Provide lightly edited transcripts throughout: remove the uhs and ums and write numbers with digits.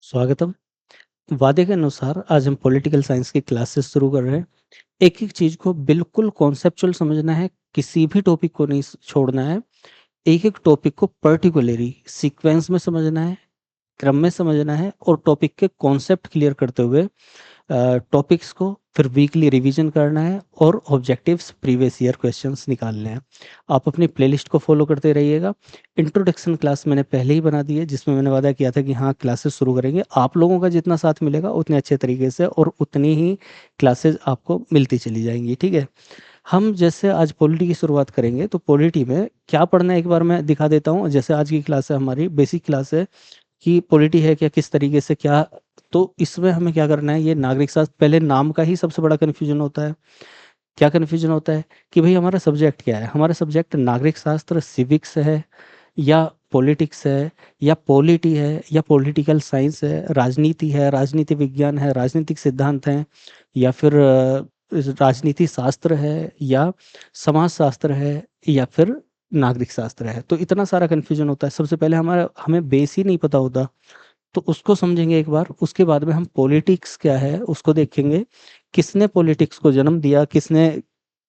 स्वागतम। वादे के अनुसार आज हम पॉलिटिकल साइंस की क्लासेस शुरू कर रहे हैं। एक-एक चीज़ को बिल्कुल कॉन्सेप्चुअल समझना है, किसी भी टॉपिक को नहीं छोड़ना है। एक-एक टॉपिक को पर्टिकुलरली सीक्वेंस में समझना है, क्रम में समझना है और टॉपिक के कॉन्सेप्ट क्लियर करते हुए टॉपिक्स को फिर वीकली रिवीजन करना है और ऑब्जेक्टिव्स प्रीवियस ईयर क्वेश्चंस निकालने हैं। आप अपनी प्लेलिस्ट को फॉलो करते रहिएगा। इंट्रोडक्शन क्लास मैंने पहले ही बना दी है, जिसमें मैंने वादा किया था कि हाँ, क्लासेस शुरू करेंगे। आप लोगों का जितना साथ मिलेगा उतने अच्छे तरीके से और उतनी ही क्लासेस आपको मिलती चली जाएँगी, ठीक है? हम जैसे आज पॉलिटी की शुरुआत करेंगे, तो पॉलिटी में क्या पढ़ना है एक बार मैं दिखा देता हूँ। जैसे आज की क्लास है, हमारी बेसिक क्लास है कि पॉलिटी है क्या, किस तरीके से क्या। तो इसमें हमें क्या करना है, ये नागरिक शास्त्र, पहले नाम का ही सबसे बड़ा कन्फ्यूजन होता है। क्या कन्फ्यूजन होता है कि भई हमारा सब्जेक्ट क्या है? हमारा सब्जेक्ट नागरिक शास्त्र, सिविक्स है या पॉलिटिक्स है या पॉलिटी है या पॉलिटिकल साइंस है, राजनीति है, राजनीति विज्ञान है, राजनीतिक सिद्धांत हैं या फिर राजनीति शास्त्र है या समाज शास्त्र है या फिर नागरिक शास्त्र है। तो इतना सारा कन्फ्यूजन होता है। सबसे पहले हमारा हमें बेस ही नहीं पता होता, तो उसको समझेंगे एक बार। उसके बाद में हम पॉलिटिक्स क्या है उसको देखेंगे। किसने पॉलिटिक्स को जन्म दिया, किसने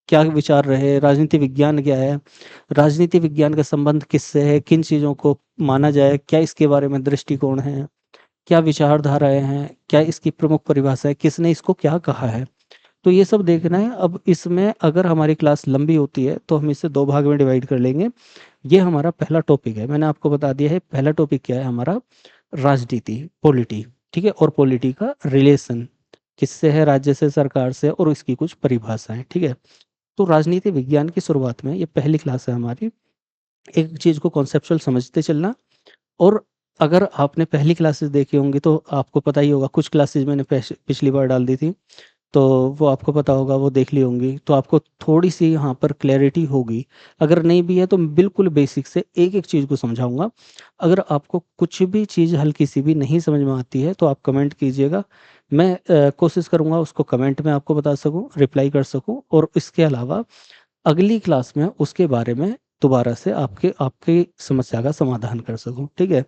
क्या विचार रहे, राजनीति विज्ञान क्या है, राजनीति विज्ञान का संबंध किससे है, किन चीज़ों को माना जाए, क्या इसके बारे में दृष्टिकोण है, क्या विचारधाराएँ हैं, क्या इसकी प्रमुख परिभाषा है, किसने इसको क्या कहा है। तो ये सब देखना है। अब इसमें अगर हमारी क्लास लंबी होती है तो हम इसे 2 भाग में डिवाइड कर लेंगे। ये हमारा पहला टॉपिक है। मैंने आपको बता दिया है पहला टॉपिक क्या है हमारा, राजनीति, पॉलिटी, ठीक है? और पॉलिटी का रिलेशन किससे है, राज्य से, सरकार से और इसकी कुछ परिभाषाएँ, ठीक है? तो राजनीति विज्ञान की शुरुआत में ये पहली क्लास है हमारी। एक चीज़ को कॉन्सेप्चुअल समझते चलना। और अगर आपने पहली क्लासेस देखी होंगी तो आपको पता ही होगा, कुछ क्लासेस मैंने पिछली बार डाल दी थी, तो वो आपको पता होगा, वो देख ली होंगी, तो आपको थोड़ी-सी यहाँ पर क्लैरिटी होगी। अगर नहीं भी है तो बिल्कुल बेसिक से एक-एक चीज़ को समझाऊँगा। अगर आपको कुछ भी चीज़ हल्की-सी भी नहीं समझ में आती है तो आप कमेंट कीजिएगा। मैं कोशिश करूँगा उसको कमेंट में आपको बता सकूँ, रिप्लाई कर सकूँ और इसके अलावा अगली क्लास में उसके बारे में दोबारा से आपके आपकी समस्या का समाधान कर सकूँ, ठीक है?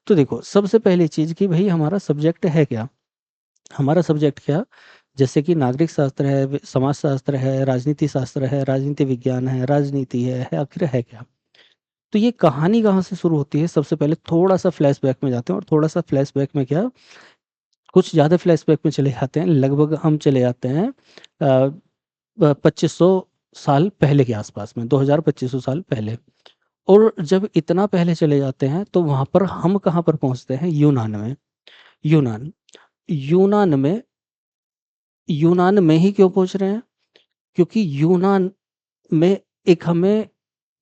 तो देखो, सबसे पहली चीज़ कि भई हमारा सब्जेक्ट है क्या? हमारा सब्जेक्ट क्या, जैसे कि नागरिक शास्त्र है, समाज शास्त्र है, राजनीति शास्त्र है, राजनीति विज्ञान है, राजनीति है, आखिर है क्या? तो ये कहानी कहाँ से शुरू होती है, सबसे पहले थोड़ा-सा फ्लैशबैक में जाते हैं और थोड़ा-सा फ्लैशबैक में क्या, कुछ ज़्यादा फ्लैशबैक में चले जाते हैं, लगभग हम चले जाते हैं 2500 साल पहले के आसपास में, 2000-2500 साल पहले। और जब इतना पहले चले जाते हैं, तो वहाँ पर हम कहाँ पर पहुँचते हैं, यूनान में। यूनान, यूनान में यूनान में ही क्यों पहुँच रहे हैं? क्योंकि यूनान में एक हमें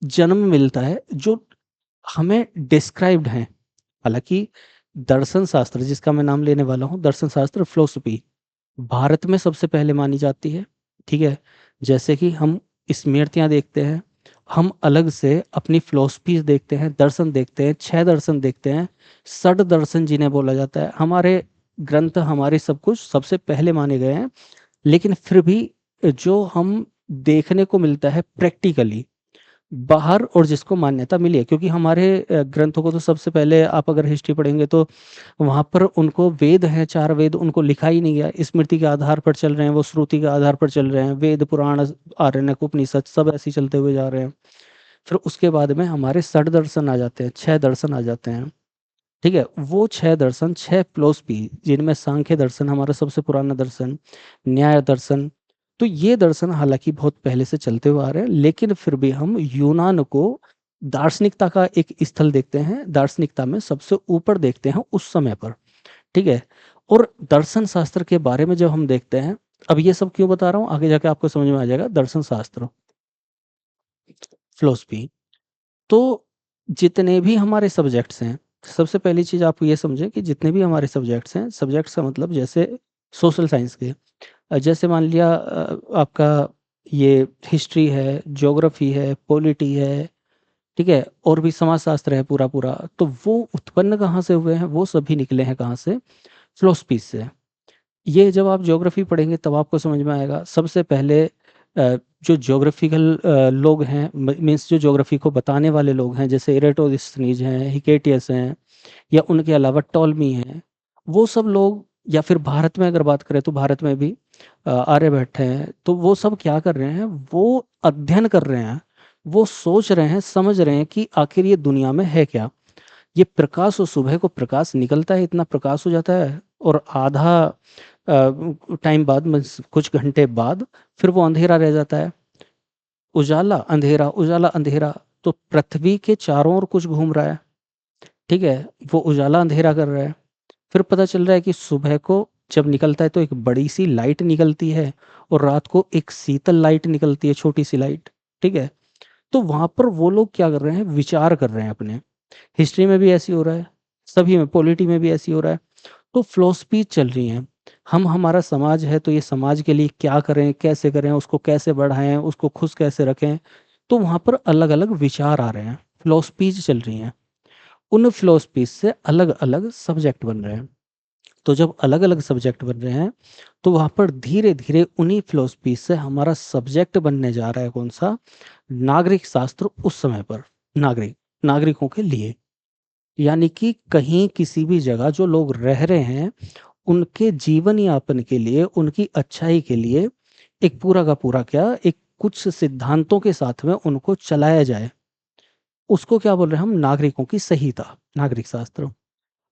जन्म मिलता है जो हमें डिस्क्राइब्ड हैं। हालाँकि दर्शन शास्त्र जिसका मैं नाम लेने वाला हूँ, दर्शन शास्त्र फ़िलॉसफ़ी भारत में सबसे पहले मानी जाती है, ठीक है? जैसे कि हम स्मृतियाँ देखते हैं, हम अलग से अपनी फ़िलॉसफ़ीज़ देखते हैं, दर्शन देखते हैं, 6 दर्शन देखते हैं, षड दर्शन जिन्हें बोला जाता है। हमारे ग्रंथ, हमारे सब कुछ सबसे पहले माने गए हैं। लेकिन फिर भी जो हम देखने को मिलता है प्रैक्टिकली बाहर और जिसको मान्यता मिली है, क्योंकि हमारे ग्रंथों को तो सबसे पहले आप अगर हिस्ट्री पढ़ेंगे तो वहाँ पर उनको वेद हैं, 4 वेद, उनको लिखा ही नहीं गया। स्मृति के आधार पर चल रहे हैं, वो श्रुति के आधार पर चल रहे हैं। वेद, पुराण, आरण्यक, उपनिषद सब ऐसे ही चलते हुए जा रहे हैं। फिर उसके बाद में हमारे षड दर्शन आ जाते हैं, 6 दर्शन आ जाते हैं। ठीक है? वो 6 दर्शन, 6 फ़िलॉसफ़ी जिनमें सांख्य दर्शन हमारा सबसे पुराना दर्शन, न्याय दर्शन, तो ये दर्शन हालाँकि बहुत पहले से चलते हुए आ रहे हैं, लेकिन फिर भी हम यूनान को दार्शनिकता का एक स्थल देखते हैं, दार्शनिकता में सबसे ऊपर देखते हैं उस समय पर, ठीक है? और दर्शन शास्त्र के बारे में जब हम देखते हैं, अब ये सब क्यों बता रहा हूँ, आगे जाके आपको समझ में आ जाएगा। दर्शन शास्त्र, फ़िलॉसफ़ी, तो जितने भी हमारे सब्जेक्ट्स हैं, सबसे पहली चीज़ आप ये समझें कि जितने भी हमारे सब्जेक्ट्स हैं, सब्जेक्ट्स का मतलब जैसे सोशल साइंस के, जैसे मान लिया आपका ये हिस्ट्री है, ज्योग्राफी है, पॉलिटी है, ठीक है? और भी समाजशास्त्र है पूरा-पूरा, तो वो उत्पन्न कहाँ से हुए हैं? वो सभी निकले हैं कहाँ से? फ़िलॉसफ़ी से। ये जब आप ज्योग्राफी पढ़ेंगे तब आपको समझ में आएगा। सबसे पहले जो ज्योग्राफिकल लोग हैं, मीन्स जो ज्योग्राफी को बताने वाले लोग हैं, जैसे इरेटोस्थनीज़ हैं, हिकेटियस हैं या उनके अलावा टॉलमी हैं, वो सब लोग, या फिर भारत में अगर बात करें तो भारत में भी आर्यभट्ट हैं, तो वो सब क्या कर रहे हैं, वो अध्ययन कर रहे हैं, वो सोच रहे हैं, समझ रहे हैं कि आखिर ये दुनिया में है क्या। ये प्रकाश, और सुबह को प्रकाश निकलता है, इतना प्रकाश हो जाता है, और आधा टाइम बाद, कुछ घंटे बाद फिर वो अंधेरा रह जाता है। उजाला अंधेरा, उजाला अंधेरा। तो पृथ्वी के चारों ओर कुछ घूम रहा है, ठीक है, वो उजाला अंधेरा कर रहा है। फिर पता चल रहा है कि सुबह को जब निकलता है तो एक बड़ी सी लाइट निकलती है, और रात को एक शीतल लाइट निकलती है, छोटी सी लाइट, ठीक है। तो वहां पर वो लोग क्या कर रहे हैं, विचार कर रहे हैं अपने। हिस्ट्री में भी ऐसी हो रहा है, सभी में, पॉलिटी में भी ऐसी हो रहा है। तो फिलॉसफी चल रही है। हम, हमारा समाज है तो ये समाज के लिए क्या करें, कैसे करें, उसको कैसे बढ़ाएं, उसको खुश कैसे रखें। तो वहां पर अलग अलग विचार आ रहे हैं, फिलॉसफीज चल रही हैं। उन फिलॉसफीज से अलग अलग सब्जेक्ट बन रहे हैं। तो जब अलग अलग सब्जेक्ट बन रहे हैं, तो वहां पर धीरे धीरे उन्हीं फिलोसफी से हमारा सब्जेक्ट बनने जा रहा है कौन सा, नागरिक शास्त्र। उस समय पर नागरिकों के लिए, यानी कि कहीं किसी भी जगह जो लोग रह रहे हैं, उनके जीवन यापन के लिए, उनकी अच्छाई के लिए एक पूरा का पूरा क्या, एक कुछ सिद्धांतों के साथ में उनको चलाया जाए। उसको क्या बोल रहे हैं हम, नागरिकों की संहिता, नागरिक शास्त्र।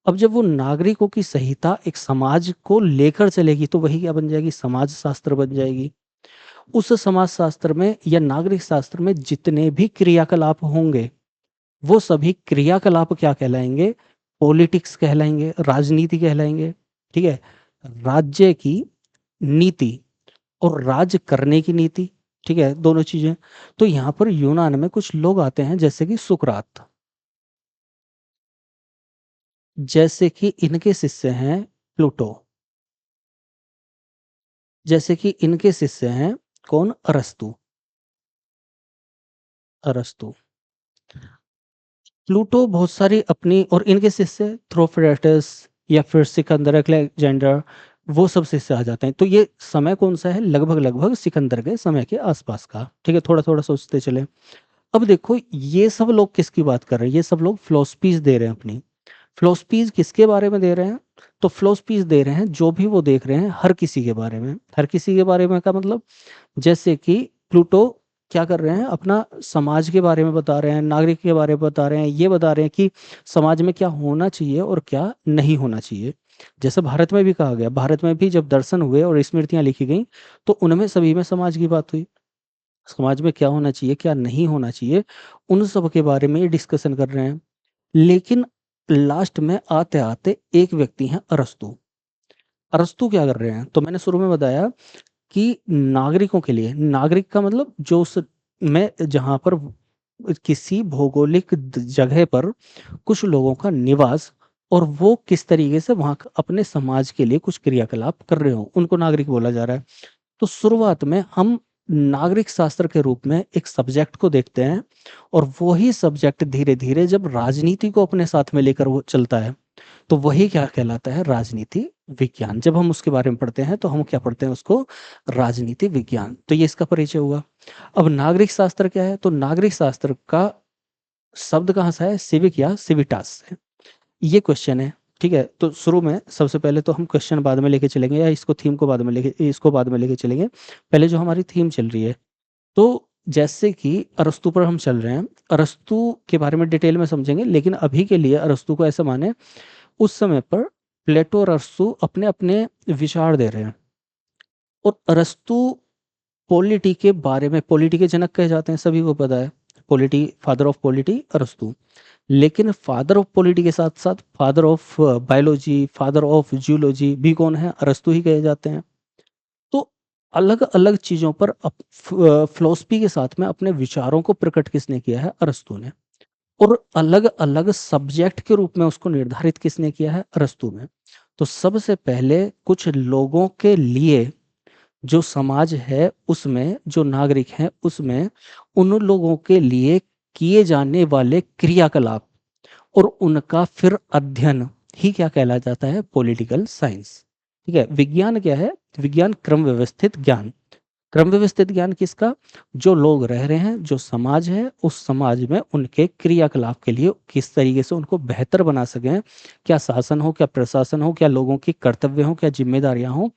अब जब वो नागरिकों की संहिता एक समाज को लेकर चलेगी, तो वही क्या बन जाएगी, समाज शास्त्र बन जाएगी। उस समाज शास्त्र में या नागरिक शास्त्र में जितने भी क्रियाकलाप होंगे, वो सभी क्रियाकलाप क्या कहलाएंगे, पॉलिटिक्स कहलाएंगे, राजनीति कहलाएंगे, ठीक है। राज्य की नीति और राज करने की नीति, ठीक है, दोनों चीजें। तो यहाँ पर यूनान में कुछ लोग आते हैं, जैसे कि सुकरात, जैसे कि इनके शिष्य हैं प्लूटो, जैसे कि इनके शिष्य हैं कौन, अरस्तु। अरस्तु, प्लूटो बहुत सारी अपनी, और इनके शिष्य थ्रोफ्रेटस या फिर सिकंदर, अलेक्जेंडर, वो सब शिष्य आ जाते हैं। तो ये समय कौन सा है, लगभग लगभग सिकंदर के समय के आसपास का, ठीक है, थोड़ा थोड़ा सोचते चले। अब देखो ये सब लोग किसकी बात कर रहे हैं, ये सब लोग फिलोसफीज दे रहे हैं अपनी। फिलोसफीज किसके बारे में दे रहे हैं, तो फिलोसफीज दे रहे हैं जो भी वो देख रहे हैं, हर किसी के बारे में। हर किसी के बारे में का मतलब, जैसे कि प्लूटो क्या कर रहे हैं, अपना समाज के बारे में बता रहे हैं, नागरिक के बारे में बता रहे हैं, ये बता रहे हैं कि समाज में क्या होना चाहिए और क्या नहीं होना चाहिए। जैसे भारत में भी कहा गया, भारत में भी जब दर्शन हुए और स्मृतियां लिखी गई, तो उनमें सभी में समाज की बात हुई। समाज में क्या होना चाहिए, क्या नहीं होना चाहिए, उन सब के बारे में डिस्कशन कर रहे हैं। लेकिन लास्ट में आते आते एक व्यक्ति हैं अरस्तु। अरस्तु क्या कर रहे हैं, तो मैंने शुरू में बताया कि नागरिकों के लिए, नागरिक का मतलब जो उस में जहां पर किसी भौगोलिक जगह पर कुछ लोगों का निवास, और वो किस तरीके से वहां अपने समाज के लिए कुछ क्रियाकलाप कर रहे हो, उनको नागरिक बोला जा रहा है। तो शुरुआत में हम नागरिक शास्त्र के रूप में एक सब्जेक्ट को देखते हैं, और वही सब्जेक्ट धीरे धीरे जब राजनीति को अपने साथ में लेकर वो चलता है, तो वही क्या कहलाता है, राजनीति विज्ञान। जब हम उसके बारे में पढ़ते हैं तो हम क्या पढ़ते हैं उसको, राजनीति विज्ञान। तो ये इसका परिचय हुआ। अब नागरिक शास्त्र क्या है, तो नागरिक शास्त्र का शब्द कहाँ से है, सिविक या सिविटास से, ये क्वेश्चन है, ठीक है। तो शुरू में सबसे पहले तो हम क्वेश्चन बाद में लेके चलेंगे, या इसको थीम को बाद में लेके, इसको बाद में लेके चलेंगे। पहले जो हमारी थीम चल रही है, तो जैसे कि अरस्तु पर हम चल रहे हैं, अरस्तु के बारे में डिटेल में समझेंगे, लेकिन अभी के लिए अरस्तु को ऐसा माने, उस समय पर प्लेटो और अरस्तु अपने अपने विचार दे रहे हैं। और अरस्तु पॉलिटी के बारे में, पॉलिटी के जनक कहे जाते हैं, सभी को पता है, पॉलिटी, फादर ऑफ पॉलिटी अरस्तु। लेकिन फादर ऑफ पॉलिटी के साथ साथ father of biology, father of geology भी कौन है, अरस्तु ही कहे जाते हैं। तो अलग अलग चीजों पर फिलोसफी के साथ में अपने विचारों को प्रकट किसने किया है, अरस्तु ने। और अलग अलग सब्जेक्ट के रूप में उसको निर्धारित किसने किया है, अरस्तु ने। तो सबसे पहले कुछ लोगों के लिए, जो समाज है उसमें, जो नागरिक हैं उसमें, उन लोगों के लिए किए जाने वाले क्रियाकलाप और उनका फिर अध्ययन ही क्या कहला जाता है, पॉलिटिकल साइंस, ठीक है। विज्ञान क्या है, विज्ञान क्रम व्यवस्थित ज्ञान। क्रम व्यवस्थित ज्ञान किसका? जो लोग रह रहे हैं, जो समाज है, उस समाज में उनके क्रियाकलाप के लिए किस तरीके से उनको बेहतर बना सकें, क्या शासन हो, क्या प्रशासन हो, क्या लोगों की कर्तव्य हो, क्या जिम्मेदारियां हो,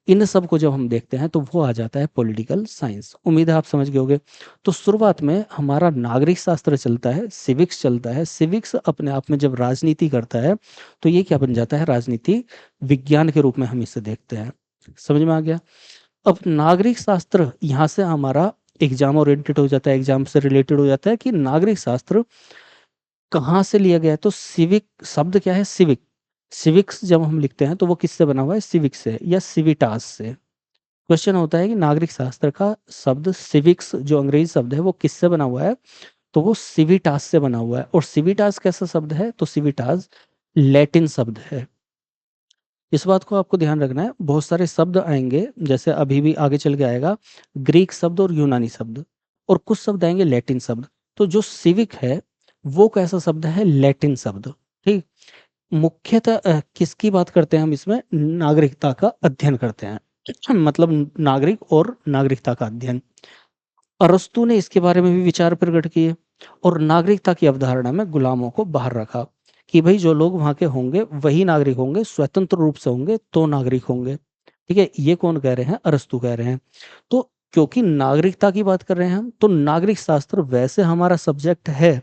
इन सब को जब हम देखते हैं तो वो आ जाता है पॉलिटिकल साइंस। उम्मीद है आप समझ गए होंगे। तो शुरुआत में हमारा नागरिक शास्त्र चलता है, सिविक्स चलता है। सिविक्स अपने आप में जब राजनीति करता है तो ये क्या बन जाता है? राजनीति विज्ञान के रूप में हम इसे देखते हैं। समझ में आ गया? अब नागरिक शास्त्र यहाँ से हमारा एग्जाम ओरिएंटेड हो जाता है, एग्जाम से रिलेटेड हो जाता है कि नागरिक शास्त्र कहाँ से लिया गया है। तो सिविक शब्द क्या है? सिविक। सिविक्स जब हम लिखते हैं तो वो किससे बना हुआ है? सिविक से या सिविटास से। क्वेश्चन होता है कि नागरिक शास्त्र का शब्द सिविक्स जो अंग्रेजी शब्द है वो किससे बना हुआ है? तो वो सिविटास से बना हुआ है। और सिविटास कैसा शब्द है? तो सिविटास लैटिन शब्द है। इस बात को आपको ध्यान रखना है। बहुत सारे शब्द आएंगे, जैसे अभी भी आगे चल के आएगा, ग्रीक शब्द और यूनानी शब्द, और कुछ शब्द आएंगे लैटिन शब्द। तो जो सिविक है वो कैसा शब्द है? लैटिन शब्द। ठीक। मुख्यतः किसकी बात करते हैं हम इसमें? नागरिकता का अध्ययन करते हैं। मतलब नागरिक और नागरिकता का अध्ययन। अरस्तु ने इसके बारे में भी विचार प्रकट किए और नागरिकता की अवधारणा में गुलामों को बाहर रखा कि भाई जो लोग वहां के होंगे वही नागरिक होंगे, स्वतंत्र रूप से होंगे तो नागरिक होंगे। ठीक है, ये कौन कह रहे हैं? अरस्तु कह रहे हैं। तो क्योंकि नागरिकता की बात कर रहे हैं हम, तो नागरिक शास्त्र वैसे हमारा सब्जेक्ट है,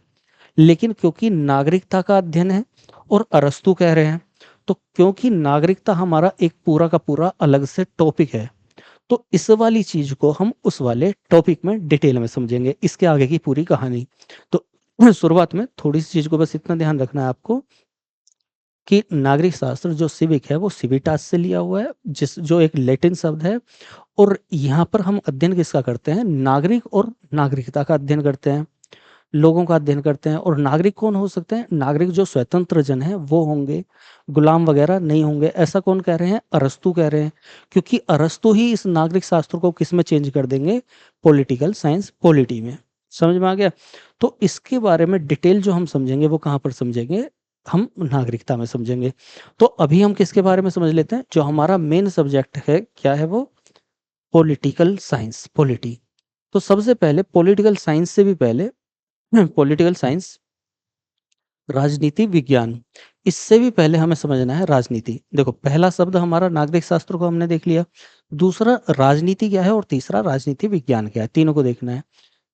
लेकिन क्योंकि नागरिकता का अध्ययन है और अरस्तु कह रहे हैं, तो क्योंकि नागरिकता हमारा एक पूरा का पूरा अलग से टॉपिक है, तो इस वाली चीज को हम उस वाले टॉपिक में डिटेल में समझेंगे, इसके आगे की पूरी कहानी। तो शुरुआत में थोड़ी सी चीज को बस इतना ध्यान रखना है आपको कि नागरिक शास्त्र जो सिविक है वो सिविटास से लिया हुआ है, जिस जो एक लैटिन शब्द है। और यहाँ पर हम अध्ययन किसका करते हैं? नागरिक और नागरिकता का अध्ययन करते हैं, लोगों का अध्ययन करते हैं। और नागरिक कौन हो सकते हैं? नागरिक जो स्वतंत्र जन है वो होंगे, गुलाम वगैरह नहीं होंगे। ऐसा कौन कह रहे हैं? अरस्तु कह रहे हैं। क्योंकि अरस्तु ही इस नागरिक शास्त्र को किस में चेंज कर देंगे? पॉलिटिकल साइंस, पॉलिटी में। समझ में आ गया? तो इसके बारे में डिटेल जो हम समझेंगे वो कहाँ पर समझेंगे? हम नागरिकता में समझेंगे। तो अभी हम किसके बारे में समझ लेते हैं? जो हमारा मेन सब्जेक्ट है, क्या है वो? Political science, polity. तो सबसे पहले पॉलिटिकल साइंस से भी पहले पॉलिटिकल साइंस, राजनीति विज्ञान, इससे भी पहले हमें समझना है राजनीति। देखो, पहला शब्द हमारा नागरिक शास्त्र को हमने देख लिया, दूसरा राजनीति क्या है, और तीसरा राजनीति विज्ञान क्या है, तीनों को देखना है।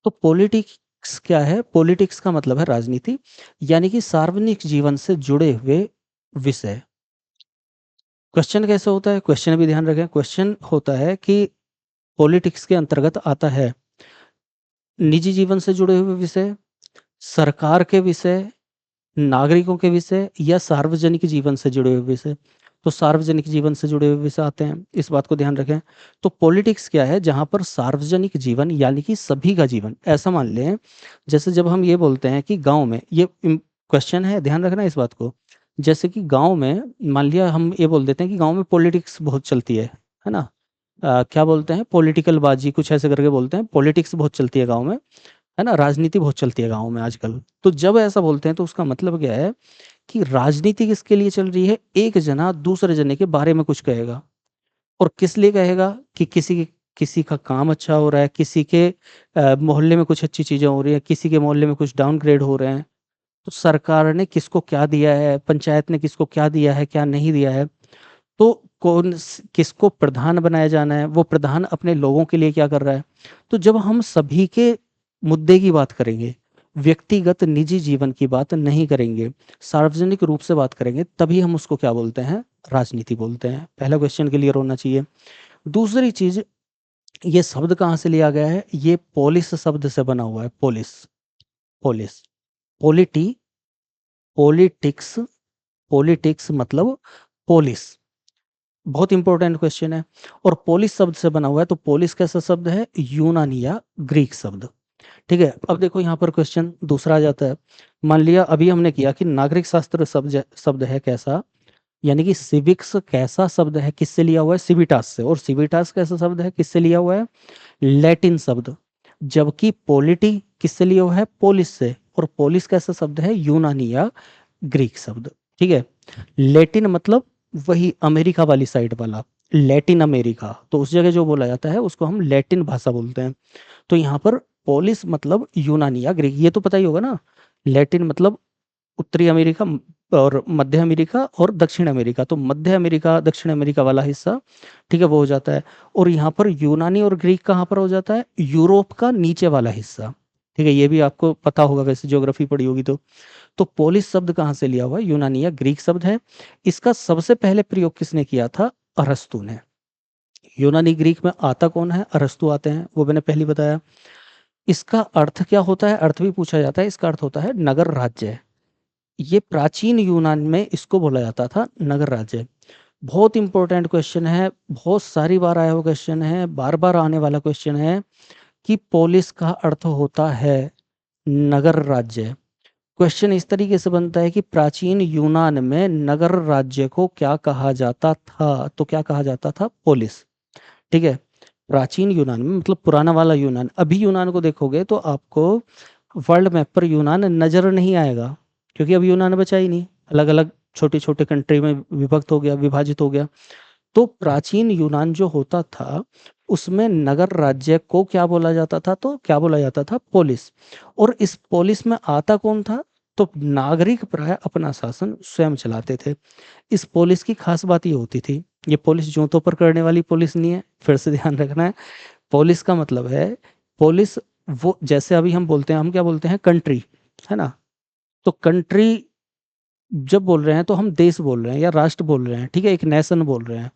तो पॉलिटिक्स क्या है? पॉलिटिक्स का मतलब है राजनीति, यानी कि सार्वजनिक जीवन से जुड़े हुए विषय। क्वेश्चन कैसे होता है? क्वेश्चन भी ध्यान रखें। क्वेश्चन होता है कि पॉलिटिक्स के अंतर्गत आता है निजी जीवन से जुड़े हुए विषय, सरकार के विषय, नागरिकों के विषय, या सार्वजनिक जीवन से जुड़े हुए विषय। तो सार्वजनिक जीवन से जुड़े हुए विषय आते हैं, इस बात को ध्यान रखें। तो पॉलिटिक्स क्या है? जहां पर सार्वजनिक जीवन यानी कि सभी का जीवन, ऐसा मान लें जैसे जब हम ये बोलते हैं कि गांव में, ये क्वेश्चन है, ध्यान रखना इस बात को। जैसे कि गांव में मान लिया हम ये बोल देते हैं कि गांव में पॉलिटिक्स बहुत चलती है ना? क्या बोलते हैं? पॉलिटिकल बाजी, कुछ ऐसे करके बोलते हैं। पॉलिटिक्स बहुत चलती है गांव में, है ना? राजनीति बहुत चलती है गाँव में आजकल। तो जब ऐसा बोलते हैं तो उसका मतलब क्या है कि राजनीति किसके लिए चल रही है? एक जना दूसरे जने के बारे में कुछ कहेगा, और किस लिए कहेगा? कि किसी का काम अच्छा हो रहा है, किसी के मोहल्ले में कुछ अच्छी चीजें हो रही है, किसी के मोहल्ले में कुछ डाउनग्रेड हो रहे हैं। तो सरकार ने किसको क्या दिया है, पंचायत ने किसको क्या दिया है, क्या नहीं दिया है, तो किसको प्रधान बनाया जाना है, वो प्रधान अपने लोगों के लिए क्या कर रहा है। तो जब हम सभी के मुद्दे की बात करेंगे, व्यक्तिगत निजी जीवन की बात नहीं करेंगे, सार्वजनिक रूप से बात करेंगे, तभी हम उसको क्या बोलते हैं? राजनीति बोलते हैं। पहला क्वेश्चन क्लियर होना चाहिए। दूसरी चीज, ये शब्द कहाँ से लिया गया है? ये पोलिस शब्द से बना हुआ है। Police, police, polity, politics, politics मतलब पोलिस। बहुत इंपॉर्टेंट क्वेश्चन है। और पोलिस शब्द से बना हुआ है, तो पोलिस कैसा शब्द है? यूनानी या ग्रीक शब्द। ठीक है, अब देखो यहाँ पर क्वेश्चन दूसरा आ जाता है। मान लिया अभी हमने किया कि नागरिक शास्त्र शब्द शब्द है कैसा, यानी कि सिविक्स कैसा शब्द है, किससे लिया हुआ है? सिविटास से। और सिविटास कैसा शब्द है, किससे लिया हुआ है? लैटिन शब्द। जबकि पॉलिटी किससे लिया हुआ है? पोलिस से। और पोलिस कैसा शब्द है? यूनानी या ग्रीक शब्द। ठीक है, लैटिन मतलब वही अमेरिका वाली साइड वाला, लैटिन अमेरिका, तो उस जगह जो बोला जाता है उसको हम लैटिन भाषा बोलते हैं। तो यहाँ पर पोलिस मतलब यूनानी या ग्रीक, ये तो पता ही होगा ना। लैटिन मतलब उत्तरी अमेरिका और मध्य अमेरिका और दक्षिण अमेरिका, तो मध्य अमेरिका दक्षिण अमेरिका वाला हिस्सा, ठीक है, वो हो जाता है। और यहाँ पर यूनानी और ग्रीक कहाँ पर हो जाता है, यूरोप का नीचे वाला हिस्सा, ठीक है, ये भी आपको पता होगा वैसे ज्योग्राफी पढ़ी होगी तो पोलिस शब्द कहाँ से लिया हुआ है, यूनानी या ग्रीक शब्द है। इसका सबसे पहले प्रयोग किसने किया था, अरस्तु ने। यूनानी ग्रीक में आता कौन है, अरस्तु आते हैं, वो मैंने पहले बताया। इसका अर्थ क्या होता है, अर्थ भी पूछा जाता है, इसका अर्थ होता है नगर राज्य। ये प्राचीन यूनान में इसको बोला जाता था नगर राज्य। बहुत इंपॉर्टेंट क्वेश्चन है, बहुत सारी बार आया हुआ क्वेश्चन है, बार बार आने वाला क्वेश्चन है कि पोलिस का अर्थ होता है नगर राज्य। क्वेश्चन इस तरीके से बनता है कि प्राचीन यूनान में नगर राज्य को क्या कहा जाता था, तो क्या कहा जाता था, पोलिस। ठीक है, प्राचीन यूनान में मतलब पुराना वाला यूनान। अभी यूनान को देखोगे तो आपको वर्ल्ड मैप पर यूनान नजर नहीं आएगा, क्योंकि अब यूनान बचा ही नहीं, अलग अलग छोटे छोटे कंट्री में विभक्त हो गया, विभाजित हो गया। तो प्राचीन यूनान जो होता था उसमें नगर राज्य को क्या बोला जाता था, तो क्या बोला जाता था, पोलिस। और इस पोलिस में आता कौन था, तो नागरिक प्राय अपना शासन स्वयं चलाते थे। इस पुलिस की खास बात ये होती थी, ये पुलिस जूतों पर करने वाली पुलिस नहीं है, फिर से ध्यान रखना है। पुलिस का मतलब है, पुलिस वो जैसे अभी हम बोलते हैं, हम क्या बोलते हैं, कंट्री, है ना। तो कंट्री जब बोल रहे हैं तो हम देश बोल रहे हैं या राष्ट्र बोल रहे हैं, ठीक है, एक नेशन बोल रहे हैं।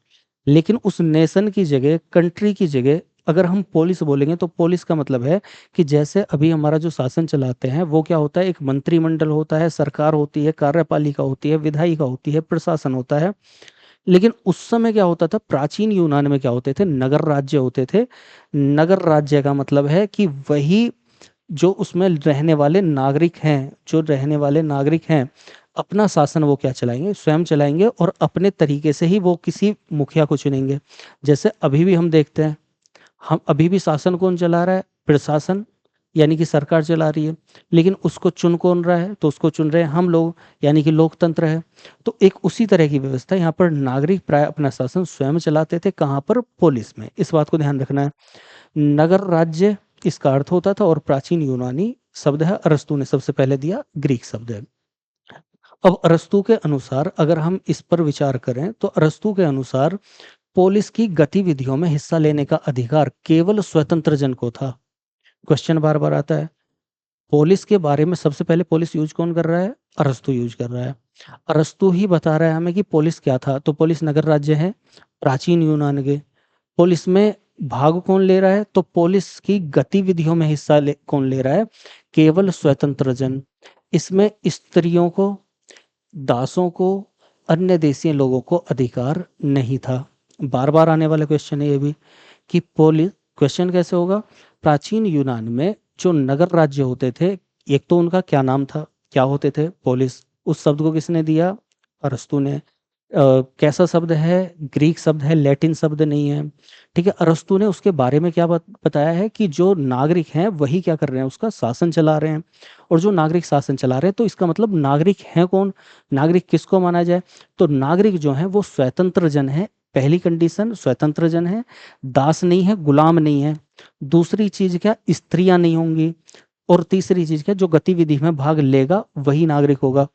लेकिन उस नेशन की जगह, कंट्री की जगह अगर हम पुलिस बोलेंगे तो पुलिस का मतलब है कि जैसे अभी हमारा जो शासन चलाते हैं वो क्या होता है, एक मंत्रिमंडल होता है, सरकार होती है, कार्यपालिका होती है, विधायिका होती है, प्रशासन होता है। लेकिन उस समय क्या होता था, प्राचीन यूनान में क्या होते थे, नगर राज्य होते थे। नगर राज्य का मतलब है कि वही जो उसमें रहने वाले नागरिक हैं, जो रहने वाले नागरिक हैं, अपना शासन वो क्या चलाएंगे, स्वयं चलाएंगे, और अपने तरीके से ही वो किसी मुखिया को चुनेंगे। जैसे अभी भी हम देखते हैं, हम अभी भी शासन कौन चला रहा है, प्रशासन, यानी कि सरकार चला रही है। लेकिन उसको चुन कौन रहा है, तो उसको चुन रहे हैं हम लोग, यानी कि लोकतंत्र है। तो एक उसी तरह की व्यवस्था यहाँ पर, नागरिक प्राय अपना शासन स्वयं चलाते थे, कहाँ पर, पुलिस में। इस बात को ध्यान रखना है। नगर राज्य इसका अर्थ होता था, और प्राचीन यूनानी शब्द है, अरस्तु ने सबसे पहले दिया, ग्रीक शब्द है। अब अरस्तु के अनुसार अगर हम इस पर विचार करें तो अरस्तु के अनुसार पुलिस की गतिविधियों में हिस्सा लेने का अधिकार केवल स्वतंत्र जन को था। क्वेश्चन बार बार आता है, पुलिस के बारे में सबसे पहले पुलिस यूज कौन कर रहा है, अरस्तु यूज कर रहा है। अरस्तु ही बता रहा है हमें कि पुलिस क्या था, तो पुलिस नगर राज्य है प्राचीन यूनान के। पुलिस में भाग कौन ले रहा है, तो पुलिस की गतिविधियों में हिस्सा कौन ले रहा है, केवल स्वतंत्र जन। इसमें स्त्रियों को, दासों को, अन्य देशीय लोगों को अधिकार नहीं था। बार बार आने वाला क्वेश्चन है ये भी, कि पुलिस, क्वेश्चन कैसे होगा, प्राचीन यूनान में जो नगर राज्य होते थे, एक तो उनका क्या नाम था, क्या होते थे, पुलिस। उस शब्द को किसने दिया, अरस्तु ने। कैसा शब्द है, ग्रीक शब्द है, लैटिन शब्द नहीं है। ठीक है, अरस्तु ने उसके बारे में क्या बताया है कि जो नागरिक हैं वही क्या कर रहे हैं, उसका शासन चला रहे हैं। और जो नागरिक शासन चला रहे हैं, तो इसका मतलब नागरिक हैं कौन, नागरिक किसको माना जाए, तो नागरिक जो है वो स्वतंत्र जन है। पहली कंडीशन, स्वतंत्र जन है, दास नहीं है, गुलाम नहीं है। दूसरी चीज क्या, स्त्रियां नहीं होंगी। और तीसरी चीज क्या, जो गतिविधि में भाग लेगा वही नागरिक होगा।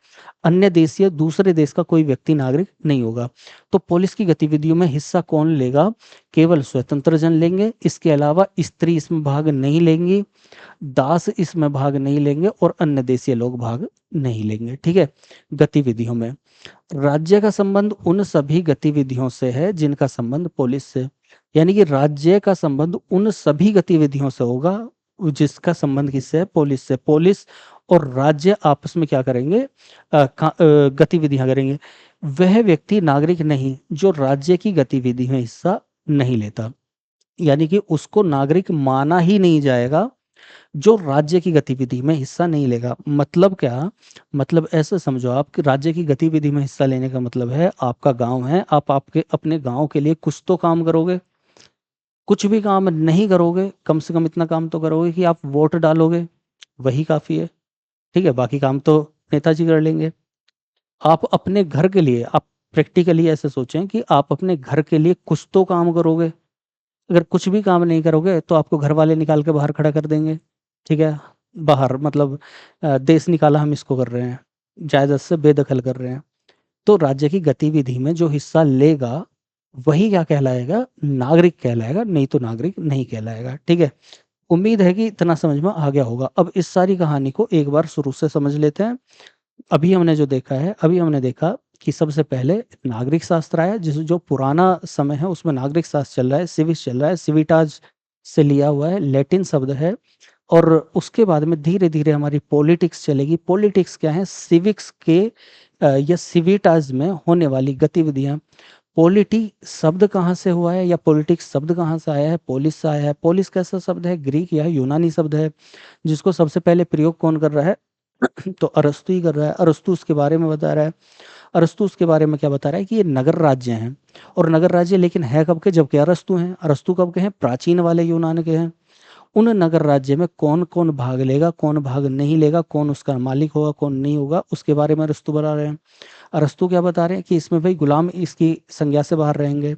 अन्य देशीय, दूसरे देश का कोई व्यक्ति नागरिक नहीं होगा। तो पुलिस की गतिविधियों में हिस्सा कौन लेगा, केवल स्वतंत्र जन लेंगे। इसके अलावा स्त्री इसमें भाग नहीं लेंगी, दास इसमें भाग नहीं लेंगे, और अन्य देशीय लोग भाग नहीं लेंगे। ठीक है, गतिविधियों में राज्य का संबंध उन सभी गतिविधियों से है जिनका संबंध पुलिस से, यानी कि राज्य का संबंध उन सभी गतिविधियों से होगा जिसका संबंध किससे है, पुलिस से। पुलिस और राज्य आपस में क्या करेंगे, गतिविधियां करेंगे। वह व्यक्ति नागरिक नहीं जो राज्य की गतिविधि में हिस्सा नहीं लेता, यानी कि उसको नागरिक माना ही नहीं जाएगा जो राज्य की गतिविधि में हिस्सा नहीं लेगा। मतलब क्या, मतलब ऐसे समझो आप कि राज्य की गतिविधि में हिस्सा लेने का मतलब है, आपका गांव है, आप आपके अपने गांव के लिए कुछ तो काम करोगे। कुछ भी काम नहीं करोगे, कम से कम इतना काम तो करोगे कि आप वोट डालोगे, वही काफी है। ठीक है, बाकी काम तो नेताजी कर लेंगे। आप अपने घर के लिए, आप प्रैक्टिकली ऐसे सोचें कि आप अपने घर के लिए कुछ तो काम करोगे। अगर कुछ भी काम नहीं करोगे तो आपको घर वाले निकाल के बाहर खड़ा कर देंगे। ठीक है, बाहर मतलब देश निकाला हम इसको कर रहे हैं, जायदाद से बेदखल कर रहे हैं। तो राज्य की गतिविधि में जो हिस्सा लेगा वही क्या कहलाएगा, नागरिक कहलाएगा, नहीं तो नागरिक नहीं कहलाएगा। ठीक है, उम्मीद है कि इतना समझ में आ गया होगा। अब इस सारी कहानी को एक बार शुरू से समझ लेते हैं। अभी हमने देखा कि सबसे पहले नागरिक शास्त्र आया, जिस जो पुराना समय है उसमें नागरिक शास्त्र चल रहा है, सिविक्स चल रहा है, सिविटाज से लिया हुआ है, लैटिन शब्द है। और उसके बाद में धीरे धीरे हमारी पॉलिटिक्स चलेगी। पॉलिटिक्स क्या है, सिविक्स के या सिविटाज में होने वाली गतिविधियां। पॉलिटी शब्द कहाँ से हुआ है, या पॉलिटिक्स शब्द कहाँ से आया है, पोलिस से आया है। पोलिस कैसा शब्द है, ग्रीक या यूनानी शब्द है, जिसको सबसे पहले प्रयोग कौन कर रहा है तो अरस्तु ही कर रहा है। अरस्तु उसके बारे में बता रहा है। अरस्तु उसके बारे में क्या बता रहा है कि ये नगर राज्य हैं। और नगर राज्य लेकिन है कब के, जबकि अरस्तु हैं। अरस्तु कब के हैं, प्राचीन वाले यूनान के हैं। उन नगर राज्य में कौन कौन भाग लेगा, कौन भाग नहीं लेगा, कौन उसका मालिक होगा, कौन नहीं होगा, उसके बारे में अरस्तु बता रहे हैं। अरस्तु क्या बता रहे हैं कि इसमें भाई गुलाम इसकी संज्ञा से बाहर रहेंगे।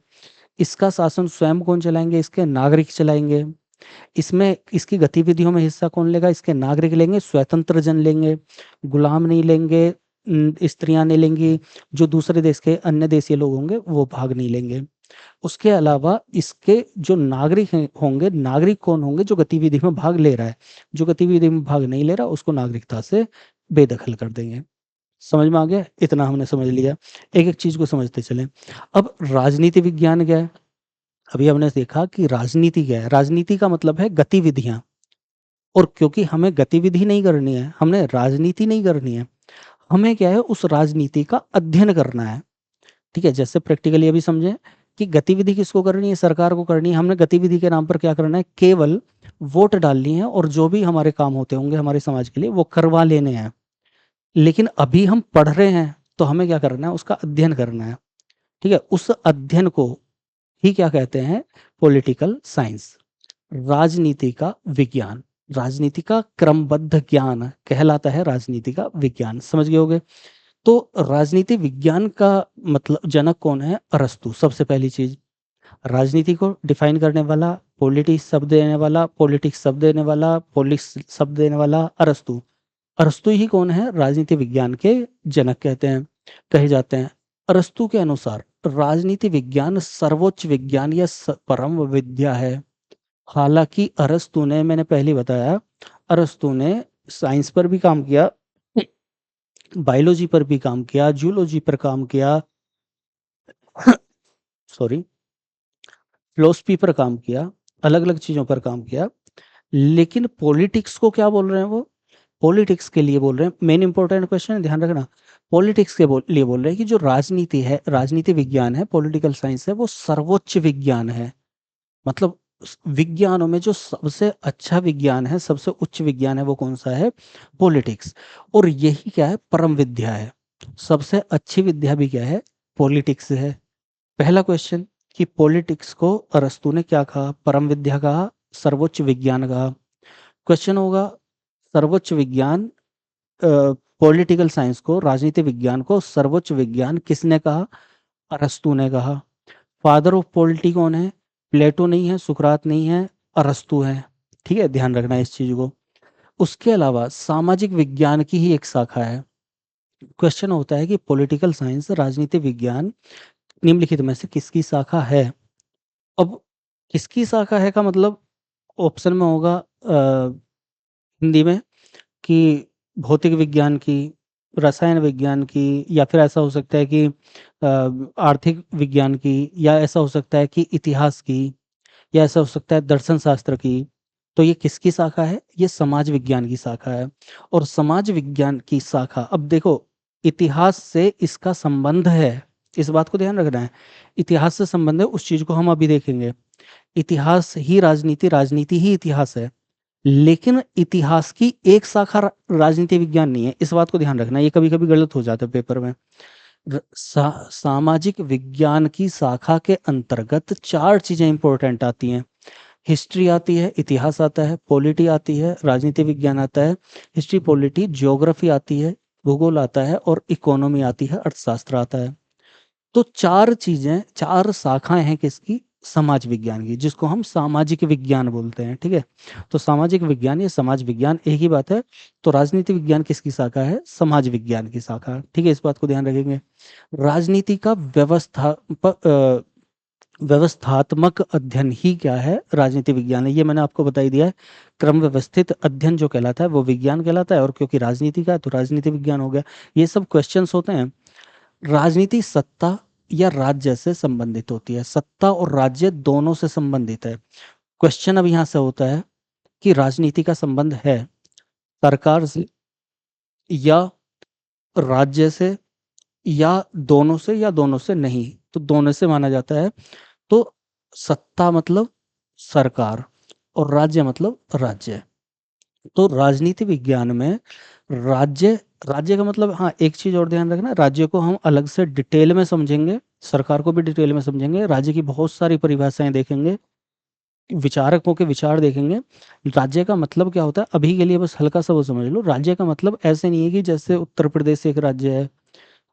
इसका शासन स्वयं कौन चलाएंगे, इसके नागरिक चलाएंगे। इसमें इसकी गतिविधियों में हिस्सा कौन लेगा, इसके नागरिक लेंगे, स्वतंत्र जन लेंगे, गुलाम नहीं लेंगे, स्त्रियां नहीं लेंगी, जो दूसरे देश के अन्य देशीय लोग होंगे वो भाग नहीं लेंगे। उसके अलावा इसके जो नागरिक होंगे, नागरिक कौन होंगे, जो गतिविधि में भाग ले रहा है। जो गतिविधि में भाग नहीं ले रहा उसको नागरिकता से बेदखल कर देंगे। समझ में आ गया, इतना हमने समझ लिया। एक एक चीज को समझते चलें। अब राजनीति विज्ञान क्या है, अभी हमने देखा कि राजनीति क्या है। राजनीति का मतलब है गतिविधियां। और क्योंकि हमें गतिविधि नहीं करनी है, हमने राजनीति नहीं करनी है, हमें क्या है उस राजनीति का अध्ययन करना है। ठीक है, जैसे प्रैक्टिकली अभी समझें कि गतिविधि किसको करनी है, सरकार को करनी है। हमने गतिविधि के नाम पर क्या करना है, केवल वोट डालनी है और जो भी हमारे काम होते होंगे हमारे समाज के लिए वो करवा लेने हैं। लेकिन अभी हम पढ़ रहे हैं तो हमें क्या करना है, उसका अध्ययन करना है। ठीक है, उस अध्ययन को ही क्या कहते हैं, पॉलिटिकल साइंस, राजनीति का विज्ञान। राजनीति का क्रमबद्ध ज्ञान कहलाता है राजनीति का विज्ञान। समझ गए होगे। तो राजनीति विज्ञान का मतलब जनक कौन है, अरस्तु। सबसे पहली चीज, राजनीति को डिफाइन करने वाला, पॉलिटिक्स शब्द देने वाला, पॉलिटिक्स शब्द देने वाला, पॉलिटिक्स शब्द देने वाला अरस्तु। अरस्तु ही कौन है, राजनीति विज्ञान के जनक कहते हैं, कहे जाते हैं। अरस्तु के अनुसार राजनीति विज्ञान सर्वोच्च विज्ञान या परम विद्या है। हालांकि अरस्तु ने, मैंने पहले बताया, अरस्तु ने साइंस पर भी काम किया, बायोलॉजी पर भी काम किया, जूलॉजी पर काम किया, सॉरी, फिलोसफी पर काम किया, अलग अलग चीजों पर काम किया। लेकिन पॉलिटिक्स को क्या बोल रहे हैं वो, पॉलिटिक्स के लिए बोल रहे हैं, मेन इंपॉर्टेंट क्वेश्चन है, ध्यान रखना। पॉलिटिक्स के लिए बोल रहे हैं कि जो राजनीति है, राजनीति विज्ञान है, पॉलिटिकल साइंस है, वो सर्वोच्च विज्ञान है। मतलब विज्ञानों में जो सबसे अच्छा विज्ञान है, सबसे उच्च विज्ञान है, वो कौन सा है, पॉलिटिक्स। और यही क्या है, परम विद्या है। सबसे अच्छी विद्या भी क्या है, पॉलिटिक्स है। पहला क्वेश्चन कि पॉलिटिक्स को अरस्तु ने क्या कहा, परम विद्या कहा, सर्वोच्च विज्ञान कहा। क्वेश्चन होगा, सर्वोच्च विज्ञान, पॉलिटिकल साइंस को, राजनीति विज्ञान को सर्वोच्च विज्ञान किसने कहा, अरस्तु ने कहा। फादर ऑफ पॉलिटी कौन है, प्लेटो नहीं है, सुकरात नहीं है, अरस्तु है। ठीक है, ध्यान रखना इस चीज को। उसके अलावा सामाजिक विज्ञान की ही एक शाखा है। क्वेश्चन होता है कि पॉलिटिकल साइंस, राजनीति विज्ञान निम्नलिखित में से किसकी शाखा है। अब किसकी शाखा है का मतलब ऑप्शन में होगा हिंदी में कि भौतिक विज्ञान की, रसायन विज्ञान की, या फिर ऐसा हो सकता है कि आर्थिक विज्ञान की, या ऐसा हो सकता है कि इतिहास की, या ऐसा हो सकता है दर्शन शास्त्र की। तो ये किसकी शाखा है, ये समाज विज्ञान की शाखा है। और समाज विज्ञान की शाखा, अब देखो, इतिहास से इसका संबंध है, इस बात को ध्यान रखना है। इतिहास से संबंध है, उस चीज को हम अभी देखेंगे। इतिहास ही राजनीति, राजनीति ही इतिहास है। लेकिन इतिहास की एक शाखा राजनीति विज्ञान नहीं है, इस बात को ध्यान रखना। ये कभी कभी गलत हो जाता है पेपर में। सामाजिक विज्ञान की शाखा के अंतर्गत चार चीजें इंपॉर्टेंट आती हैं। हिस्ट्री आती है, इतिहास आता है, पॉलिटी आती है, राजनीति विज्ञान आता है। हिस्ट्री, पॉलिटी, ज्योग्राफी आती है, भूगोल आता है, और इकोनॉमी आती है, अर्थशास्त्र आता है। तो 4 चीज़ें, 4 शाखाएँ हैं किसकी? समाज विज्ञान की, जिसको हम सामाजिक विज्ञान बोलते हैं, ठीक है? तो सामाजिक विज्ञान या समाज विज्ञान एक ही बात है। तो राजनीति विज्ञान किसकी शाखा है? समाज विज्ञान की शाखा, ठीक है? इस बात को ध्यान रखेंगे। राजनीति का व्यवस्थात्मक अध्ययन ही क्या है? राजनीति विज्ञान है। ये मैंने आपको बता ही दिया है। क्रम व्यवस्थित अध्ययन जो कहलाता है वो विज्ञान कहलाता है, और क्योंकि राजनीति का है तो राजनीति विज्ञान हो गया। ये सब क्वेश्चंस होते हैं। राजनीति सत्ता या राज्य से संबंधित होती है। सत्ता और राज्य दोनों से संबंधित है। क्वेश्चन अब यहाँ से होता है कि राजनीति का संबंध है सरकार से या राज्य से या दोनों से नहीं। तो दोनों से माना जाता है। तो सत्ता मतलब सरकार और राज्य मतलब राज्य। तो राजनीति विज्ञान में राज्य राज्य का मतलब, हाँ एक चीज और ध्यान रखना, राज्य को हम अलग से डिटेल में समझेंगे, सरकार को भी डिटेल में समझेंगे, राज्य की बहुत सारी परिभाषाएं देखेंगे, विचारकों के विचार देखेंगे। राज्य का मतलब क्या होता है अभी के लिए बस हल्का सा वो समझ लो। राज्य का मतलब ऐसे नहीं है कि जैसे उत्तर प्रदेश एक राज्य है,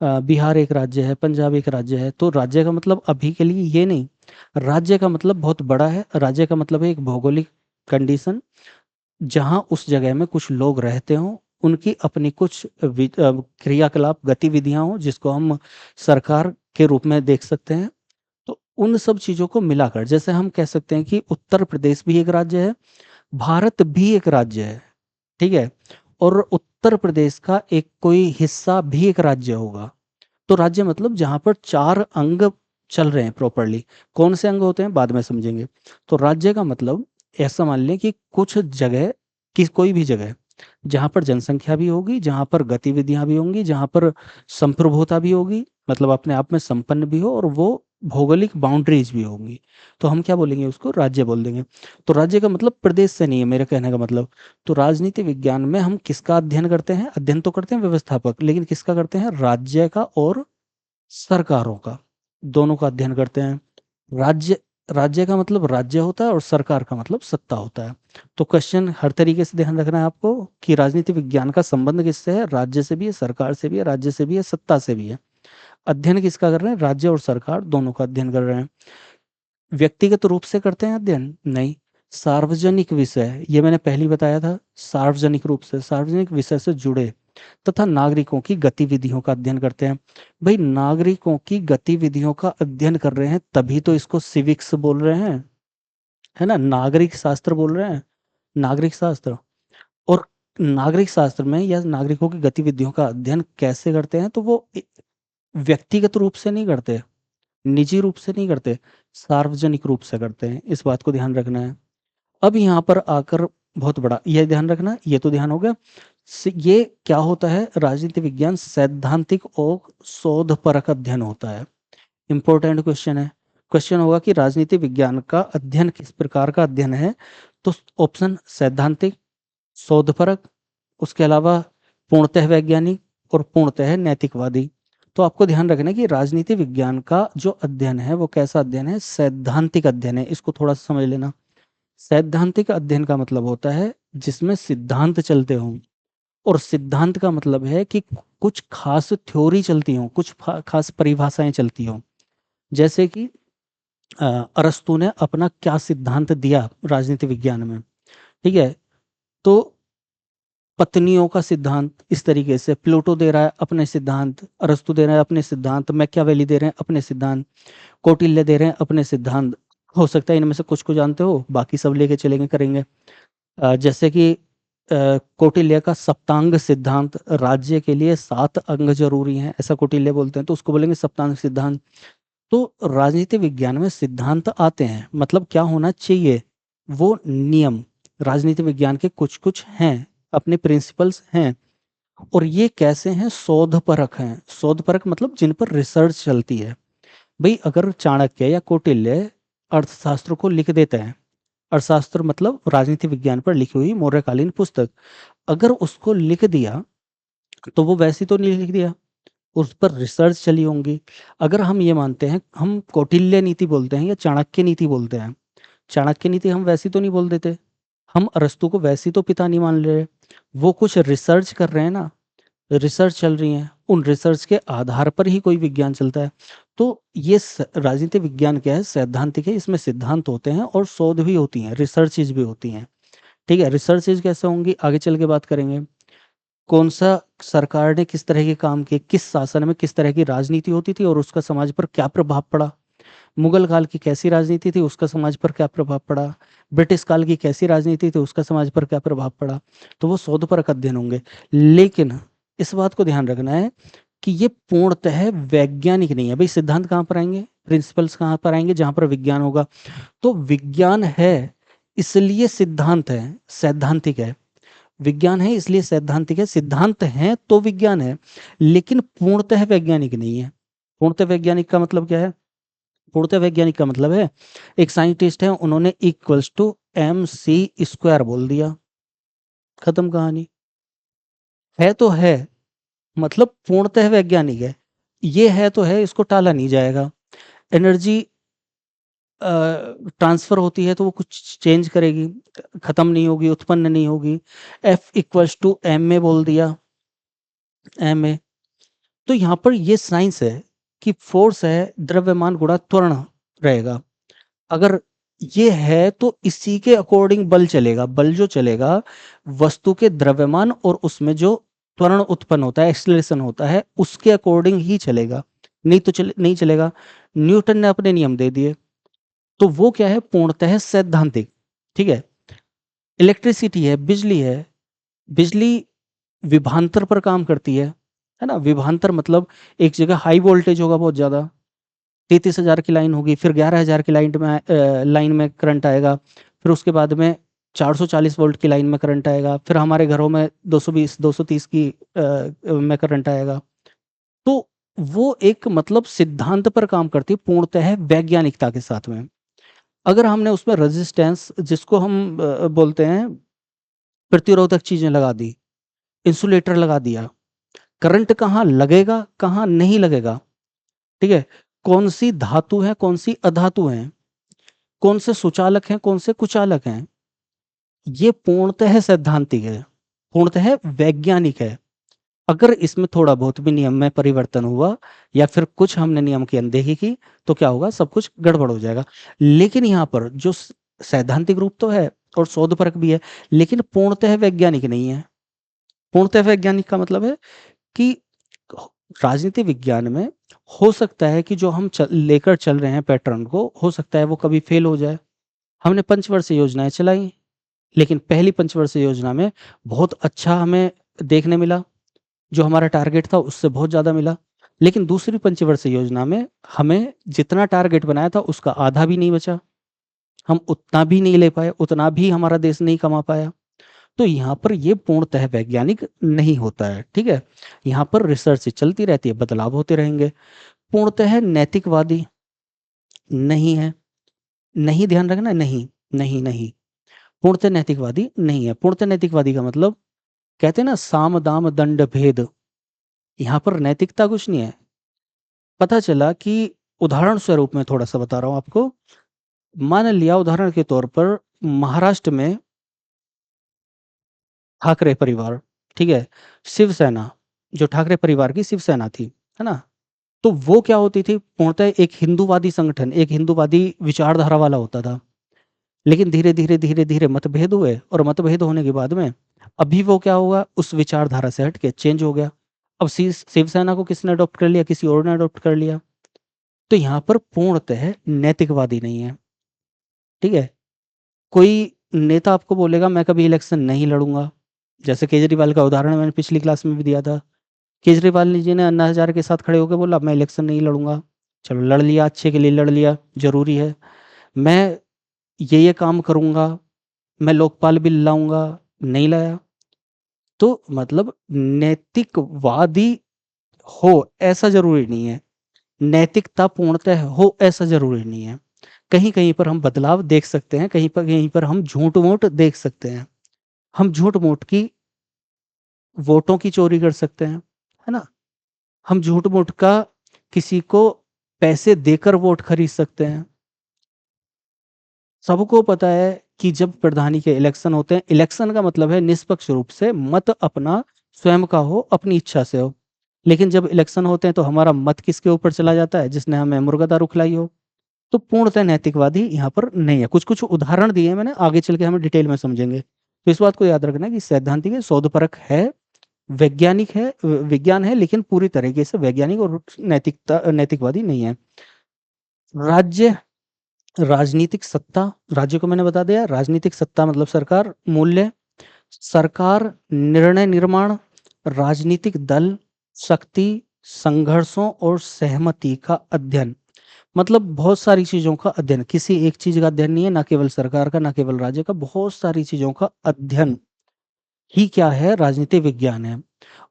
बिहार एक राज्य है, पंजाब एक राज्य है। तो राज्य का मतलब अभी के लिए ये नहीं। राज्य का मतलब बहुत बड़ा है। राज्य का मतलब है एक भौगोलिक कंडीशन, जहाँ उस जगह में कुछ लोग रहते हों, उनकी अपनी कुछ क्रियाकलाप गतिविधियां हों, जिसको हम सरकार के रूप में देख सकते हैं। तो उन सब चीजों को मिलाकर जैसे हम कह सकते हैं कि उत्तर प्रदेश भी एक राज्य है, भारत भी एक राज्य है, ठीक है? और उत्तर प्रदेश का एक कोई हिस्सा भी एक राज्य होगा। तो राज्य मतलब जहां पर 4 अंग चल रहे हैं प्रॉपरली। कौन से अंग होते हैं बाद में समझेंगे। तो राज्य का मतलब ऐसा मान लें कि कुछ जगह, कोई भी जगह जहां पर जनसंख्या भी होगी, जहां पर गतिविधियां भी होंगी, जहां पर संप्रभुता भी होगी, मतलब अपने आप में संपन्न भी हो, और वो भौगोलिक बाउंड्रीज भी होंगी, तो हम क्या बोलेंगे? उसको राज्य बोल देंगे। तो राज्य का मतलब प्रदेश से नहीं है, मेरे कहने का मतलब। तो राजनीति विज्ञान में हम किसका अध्ययन करते हैं? अध्ययन तो करते हैं व्यवस्थापक, लेकिन किसका करते हैं? राज्य का और सरकारों का, दोनों का अध्ययन करते हैं। राज्य राज्य का मतलब राज्य होता है और सरकार का मतलब सत्ता होता है। तो क्वेश्चन हर तरीके से ध्यान रखना है आपको कि राजनीति विज्ञान का संबंध किससे है? राज्य से भी है, सरकार से भी है, राज्य से भी है, सत्ता से भी है। अध्ययन किसका कर रहे हैं? राज्य और सरकार दोनों का अध्ययन कर रहे हैं। व्यक्तिगत रूप से करते हैं अध्ययन? नहीं, सार्वजनिक विषय, ये मैंने पहले बताया था। सार्वजनिक रूप से, सार्वजनिक विषय से जुड़े तथा नागरिकों की गतिविधियों का अध्ययन करते हैं। भाई नागरिकों की गतिविधियों का अध्ययन कर रहे हैं तभी तो इसको सिविक्स बोल रहे हैं, है ना? नागरिक शास्त्र बोल रहे हैं, नागरिक शास्त्र। और नागरिक शास्त्र में या नागरिकों की गतिविधियों का अध्ययन कैसे करते हैं? तो वो व्यक्तिगत रूप से नहीं करते, निजी रूप से नहीं करते, सार्वजनिक रूप से करते हैं। इस बात को ध्यान रखना है। अब यहाँ पर आकर बहुत बड़ा, यह ध्यान रखना, ये तो ध्यान हो गया। ये क्या होता है? राजनीति विज्ञान सैद्धांतिक और शोधपरक अध्ययन होता है। इंपॉर्टेंट क्वेश्चन है। क्वेश्चन होगा कि राजनीति विज्ञान का अध्ययन किस प्रकार का अध्ययन है? तो ऑप्शन सैद्धांतिक, शोधपरक, उसके अलावा पूर्णतः वैज्ञानिक और पूर्णतः नैतिकवादी। तो आपको ध्यान रखना है कि राजनीति विज्ञान का जो अध्ययन है वो कैसा अध्ययन है? सैद्धांतिक अध्ययन है। इसको थोड़ा सा समझ लेना। सैद्धांतिक अध्ययन का मतलब होता है जिसमें सिद्धांत चलते हों, और सिद्धांत का मतलब है कि कुछ खास थ्योरी चलती हों, कुछ खास परिभाषाएं चलती हों। जैसे कि अरस्तु ने अपना क्या सिद्धांत दिया राजनीति विज्ञान में, ठीक है? तो पत्नियों का सिद्धांत इस तरीके से, प्लूटो दे रहा है अपने सिद्धांत, अरस्तु दे रहे हैं अपने सिद्धांत, मैकियावेली दे रहे हैं अपने सिद्धांत, कौटिल्य दे रहे हैं अपने सिद्धांत। हो सकता है इनमें से कुछ को जानते हो, बाकी सब लेके चलेंगे करेंगे। जैसे कि कौटिल्य का सप्तांग सिद्धांत, राज्य के लिए 7 अंग जरूरी हैं, ऐसा कौटिल्य बोलते हैं, तो उसको बोलेंगे सप्तांग सिद्धांत। तो राजनीति विज्ञान में सिद्धांत आते हैं, मतलब क्या होना चाहिए? वो नियम राजनीति विज्ञान के कुछ कुछ हैं, अपने प्रिंसिपल्स हैं। और ये कैसे हैं? शोधपरक हैं। शोधपरक मतलब जिन पर रिसर्च चलती है। भाई अगर चाणक्य या कौटिल्य अर्थशास्त्र को लिख देते हैं, अर्थशास्त्र मतलब राजनीति विज्ञान पर लिखी हुई मौर्यकालीन पुस्तक, अगर उसको लिख दिया तो वो वैसी तो नहीं लिख दिया, उस पर रिसर्च चली होंगी। अगर हम ये मानते हैं, हम कौटिल्य नीति बोलते हैं या चाणक्य नीति बोलते हैं, चाणक्य नीति हम वैसी तो नहीं बोल देते, हम अरस्तु को वैसी तो पिता नहीं मान रहे। वो कुछ रिसर्च कर रहे हैं ना, रिसर्च चल रही है, उन रिसर्च के आधार पर ही कोई विज्ञान चलता है। तो ये राजनीति विज्ञान क्या है, सैद्धांतिक है, इसमें सिद्धांत होते हैं और शोध भी होती हैं, रिसर्चेज भी होती हैं। ठीक है, रिसर्चेज कैसे होंगी आगे चल के बात करेंगे। कौन सा सरकार ने किस तरह के काम किए, किस शासन में किस तरह की राजनीति होती थी और उसका समाज पर क्या प्रभाव पड़ा। मुगल काल की कैसी राजनीति थी, उसका समाज पर क्या प्रभाव पड़ा। ब्रिटिश काल की कैसी राजनीति थी, उसका समाज पर क्या प्रभाव पड़ा। तो वो शोधपरक अध्ययन होंगे। लेकिन इस बात को ध्यान रखना है कि ये पूर्णतः वैज्ञानिक नहीं है। भाई सिद्धांत कहाँ पर आएंगे, प्रिंसिपल्स कहाँ पर आएंगे, जहां पर विज्ञान होगा। तो विज्ञान है इसलिए सिद्धांत है, सैद्धांतिक है। विज्ञान है इसलिए सैद्धांतिक है, सिद्धांत है तो विज्ञान है, लेकिन पूर्णतः वैज्ञानिक नहीं है। पूर्णतः वैज्ञानिक का मतलब क्या है, पूर्णतः वैज्ञानिक का मतलब है एक साइंटिस्ट है, उन्होंने इक्वल्स टू mc² बोल दिया, खत्म कहानी। है तो है, मतलब पूर्णतः वैज्ञानिक है। ये है तो है, इसको टाला नहीं जाएगा। एनर्जी ट्रांसफर होती है तो वो कुछ चेंज करेगी, खत्म नहीं होगी, उत्पन्न नहीं होगी। F=m में बोल दिया, एम ए। तो यहाँ पर ये साइंस है कि फोर्स है, द्रव्यमान गुणा त्वरण रहेगा। अगर ये है तो इसी के अकॉर्डिंग बल चलेगा। बल जो चलेगा वस्तु के द्रव्यमान और उसमें जो त्वरण उत्पन्न होता है, एक्सीलरेशन होता है, उसके अकॉर्डिंग ही चलेगा। नहीं तो नहीं चलेगा। न्यूटन ने अपने नियम दे दिए, तो वो क्या है, पूर्णतः सैद्धांतिक। ठीक है, इलेक्ट्रिसिटी है, बिजली है, बिजली विभवांतर पर काम करती है ना। विभवांतर मतलब एक जगह हाई वोल्टेज होगा बहुत ज्यादा, 33,000 की लाइन होगी, फिर 11,000 की लाइन में करंट आएगा, फिर उसके बाद में 440 वोल्ट की लाइन में करंट आएगा, फिर हमारे घरों में 220 230 की में करंट आएगा। तो वो एक मतलब सिद्धांत पर काम करती है, पूर्णतः वैज्ञानिकता के साथ में। अगर हमने उसमें रेजिस्टेंस, जिसको हम बोलते हैं प्रतिरोधक चीजें लगा दी, इंसुलेटर लगा दिया, करंट कहाँ लगेगा कहाँ नहीं लगेगा। ठीक है, कौन सी धातु है कौन सी अधातु है, कौन से सुचालक हैं कौन से कुचालक हैं, ये पूर्णतः सैद्धांतिक है, पूर्णतः वैज्ञानिक है। अगर इसमें थोड़ा बहुत भी नियम में परिवर्तन हुआ या फिर कुछ हमने नियम की अनदेखी की तो क्या होगा, सब कुछ गड़बड़ हो जाएगा। लेकिन यहाँ पर जो सैद्धांतिक रूप तो है और शोधपरक भी है, लेकिन पूर्णतः वैज्ञानिक नहीं है। पूर्णतः वैज्ञानिक का मतलब है कि राजनीति विज्ञान में हो सकता है कि जो हम लेकर चल रहे हैं पैटर्न को, हो सकता है वो कभी फेल हो जाए। हमने पंचवर्षीय योजनाएं चलाई, लेकिन पहली पंचवर्षीय योजना में बहुत अच्छा हमें देखने मिला, जो हमारा टारगेट था उससे बहुत ज़्यादा मिला। लेकिन दूसरी पंचवर्षीय योजना में हमें जितना टारगेट बनाया था उसका आधा भी नहीं बचा, हम उतना भी नहीं ले पाए, उतना भी हमारा देश नहीं कमा पाया। तो यहाँ पर ये पूर्णतः वैज्ञानिक नहीं होता है। ठीक है, यहाँ पर रिसर्च चलती रहती है, बदलाव होते रहेंगे। पूर्णतः नैतिकवादी नहीं है, नहीं, ध्यान रखना, नहीं नहीं नहीं, पूर्णतः नैतिकवादी नहीं है। पूर्णतः नैतिकवादी का मतलब, कहते हैं ना साम दाम दंड भेद, यहाँ पर नैतिकता कुछ नहीं है। पता चला कि, उदाहरण स्वरूप में थोड़ा सा बता रहा हूं आपको, मान लिया उदाहरण के तौर पर महाराष्ट्र में ठाकरे परिवार, ठीक है, शिवसेना, जो ठाकरे परिवार की शिवसेना थी, है ना, तो वो क्या होती थी, पूर्णतः एक हिंदूवादी संगठन, एक हिंदूवादी विचारधारा वाला होता था। लेकिन धीरे धीरे धीरे धीरे मतभेद हुए, और मतभेद होने के बाद में अभी वो क्या हुआ, उस विचारधारा से हट के चेंज हो गया। अब शिवसेना को किसने अडॉप्ट कर लिया, किसी और ने अडॉप्ट कर लिया। तो यहाँ पर पूर्णतः नैतिकवादी नहीं है। ठीक है, कोई नेता आपको बोलेगा मैं कभी इलेक्शन नहीं लड़ूंगा, जैसे केजरीवाल का उदाहरण मैंने पिछली क्लास में भी दिया था। केजरीवाल जी ने अन्ना हजारे के साथ खड़े होकर बोला मैं इलेक्शन नहीं लड़ूंगा। चलो लड़ लिया, अच्छे के लिए लड़ लिया, जरूरी है। मैं ये काम करूंगा, मैं लोकपाल बिल लाऊंगा, नहीं लाया। तो मतलब नैतिकवादी हो ऐसा जरूरी नहीं है, नैतिकता पूर्णतः हो ऐसा जरूरी नहीं है। कहीं कहीं पर हम बदलाव देख सकते हैं, कहीं पर हम झूठ मूठ देख सकते हैं। हम झूठ मूठ की वोटों की चोरी कर सकते हैं, है ना। हम झूठ मूठ का किसी को पैसे देकर वोट खरीद सकते हैं। सबको पता है कि जब प्रधानी के इलेक्शन होते हैं, इलेक्शन का मतलब है निष्पक्ष रूप से मत अपना स्वयं का हो, अपनी इच्छा से हो। लेकिन जब इलेक्शन होते हैं तो हमारा मत किसके ऊपर चला जाता है? जिसने हमें मुर्गा दारू खिलाई हो। तो पूर्णतः नैतिकवादी यहाँ पर नहीं है। कुछ कुछ उदाहरण दिए हैं मैंने, आगे चल के हम डिटेल में समझेंगे। तो इस बात को याद रखना है कि सैद्धांतिक है, शोधपरक है, वैज्ञानिक है, विज्ञान है, लेकिन पूरी तरीके से वैज्ञानिक और नैतिकवादी नहीं है। राज्य, राजनीतिक सत्ता, राज्य को मैंने बता दिया, राजनीतिक सत्ता मतलब सरकार, मूल्य, सरकार, निर्णय निर्माण, राजनीतिक दल, शक्ति, संघर्षों और सहमति का अध्ययन। मतलब बहुत सारी चीजों का अध्ययन, किसी एक चीज का अध्ययन नहीं है, ना केवल सरकार का, ना केवल राज्य का, बहुत सारी चीजों का अध्ययन ही क्या है? राजनीति विज्ञान है।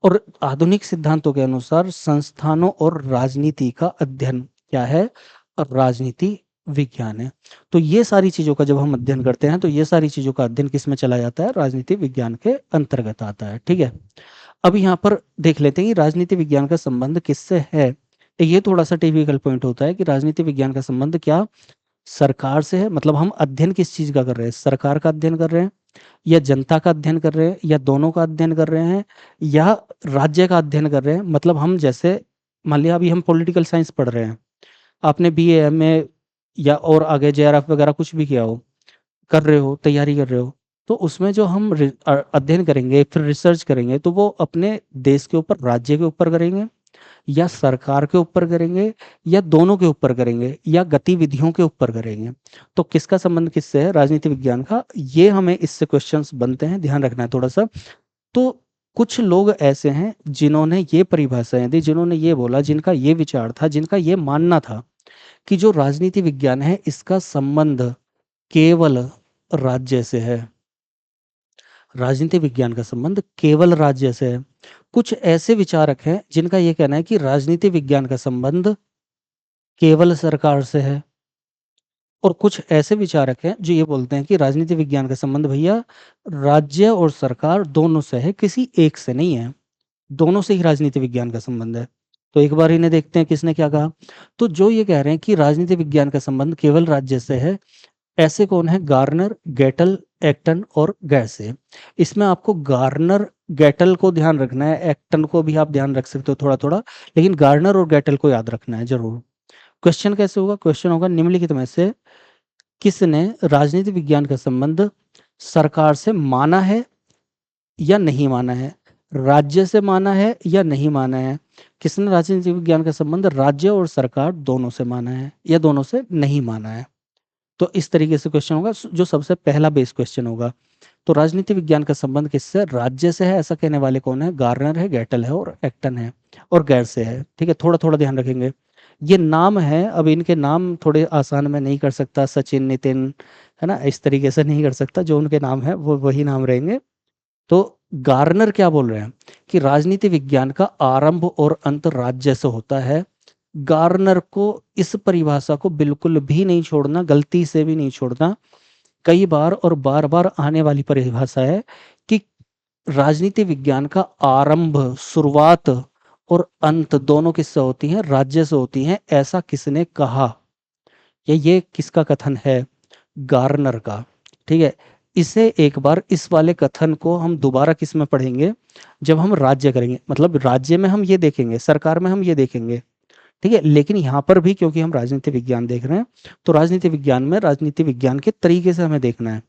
और आधुनिक सिद्धांतों के अनुसार संस्थानों और राजनीति का अध्ययन क्या है? राजनीति विज्ञान है। तो ये सारी चीजों का जब हम अध्ययन करते हैं तो ये सारी चीजों का अध्ययन किस में चला जाता है? राजनीति विज्ञान के अंतर्गत आता है। ठीक है, अब यहाँ पर देख लेते हैं कि राजनीति विज्ञान का संबंध किससे है। ये थोड़ा सा टिपिकल पॉइंट होता है कि राजनीति विज्ञान का संबंध क्या सरकार से है, मतलब हम अध्ययन किस चीज का कर रहे हैं? सरकार का अध्ययन कर रहे हैं, या जनता का अध्ययन कर रहे हैं, या दोनों का अध्ययन कर रहे हैं, या राज्य का अध्ययन कर रहे हैं। मतलब हम जैसे मान लिया अभी हम पॉलिटिकल साइंस पढ़ रहे हैं, आपने बीए एमए या और आगे जेआरएफ वगैरह कुछ भी किया हो, कर रहे हो, तैयारी कर रहे हो, तो उसमें जो हम अध्ययन करेंगे, फिर रिसर्च करेंगे, तो वो अपने देश के ऊपर, राज्य के ऊपर करेंगे, या सरकार के ऊपर करेंगे, या दोनों के ऊपर करेंगे, या गतिविधियों के ऊपर करेंगे। तो किसका संबंध किससे है? राजनीति विज्ञान का। ये हमें इससे क्वेश्चंस बनते हैं, ध्यान रखना है थोड़ा सा। तो कुछ लोग ऐसे हैं जिन्होंने ये परिभाषाएं दी, जिन्होंने ये बोला, जिनका ये विचार था, जिनका ये मानना था कि जो राजनीति विज्ञान है इसका संबंध केवल राज्य से है। राजनीति विज्ञान का संबंध केवल राज्य से है। कुछ ऐसे विचारक हैं जिनका यह कहना है कि राजनीति विज्ञान का संबंध केवल सरकार से है। और कुछ ऐसे विचारक हैं जो ये बोलते हैं कि राजनीति विज्ञान का संबंध भैया राज्य और सरकार दोनों से है, किसी एक से नहीं है। दोनों से ही राजनीति विज्ञान का संबंध है। तो एक बार इन्हें देखते हैं किसने क्या कहा। तो जो ये कह रहे हैं कि राजनीति विज्ञान का संबंध केवल राज्य से है, ऐसे कौन है? गार्नर, गेटल, एक्टन और गैसे। इसमें आपको गार्नर गेटल को ध्यान रखना है, एक्टन को भी आप ध्यान रख सकते हो थोड़ा थोड़ा, लेकिन गार्नर और गेटल को याद रखना है जरूर। क्वेश्चन कैसे होगा? क्वेश्चन होगा निम्नलिखित में से किसने राजनीति विज्ञान का संबंध सरकार से माना है या नहीं माना है? राज्य से माना है या नहीं माना है? किसने राजनीति विज्ञान का संबंध राज्य और सरकार दोनों से माना है या दोनों से नहीं माना है? तो इस तरीके से क्वेश्चन होगा, जो सबसे पहला बेस क्वेश्चन होगा। तो राजनीति विज्ञान का संबंध किससे? राज्य से है। ऐसा कहने वाले कौन है? गार्नर है, गेटल है और एक्टन है, और गैर से है। ठीक है, थोड़ा थोड़ा ध्यान रखेंगे। ये नाम है, अब इनके नाम थोड़े आसान में नहीं कर सकता, सचिन, नितिन, है ना, इस तरीके से नहीं कर सकता। जो उनके नाम है वो वही नाम रहेंगे। तो गार्नर क्या बोल रहे हैं कि राजनीति विज्ञान का आरंभ और अंत राज्य से होता है। गार्नर को इस परिभाषा को बिल्कुल भी नहीं छोड़ना, गलती से भी नहीं छोड़ना। कई बार और बार बार आने वाली परिभाषा है कि राजनीति विज्ञान का आरंभ, शुरुआत और अंत दोनों किससे होती हैं? राज्य से होती हैं। ऐसा किसने कहा? ये किसका कथन है? गार्नर का। ठीक है, इसे एक बार, इस वाले कथन को हम दोबारा किस में पढ़ेंगे? जब हम राज्य करेंगे, मतलब राज्य में हम ये देखेंगे, सरकार में हम ये देखेंगे। ठीक है, लेकिन यहाँ पर भी क्योंकि हम राजनीति विज्ञान देख रहे हैं, तो राजनीति विज्ञान में राजनीति विज्ञान के तरीके से हमें देखना है।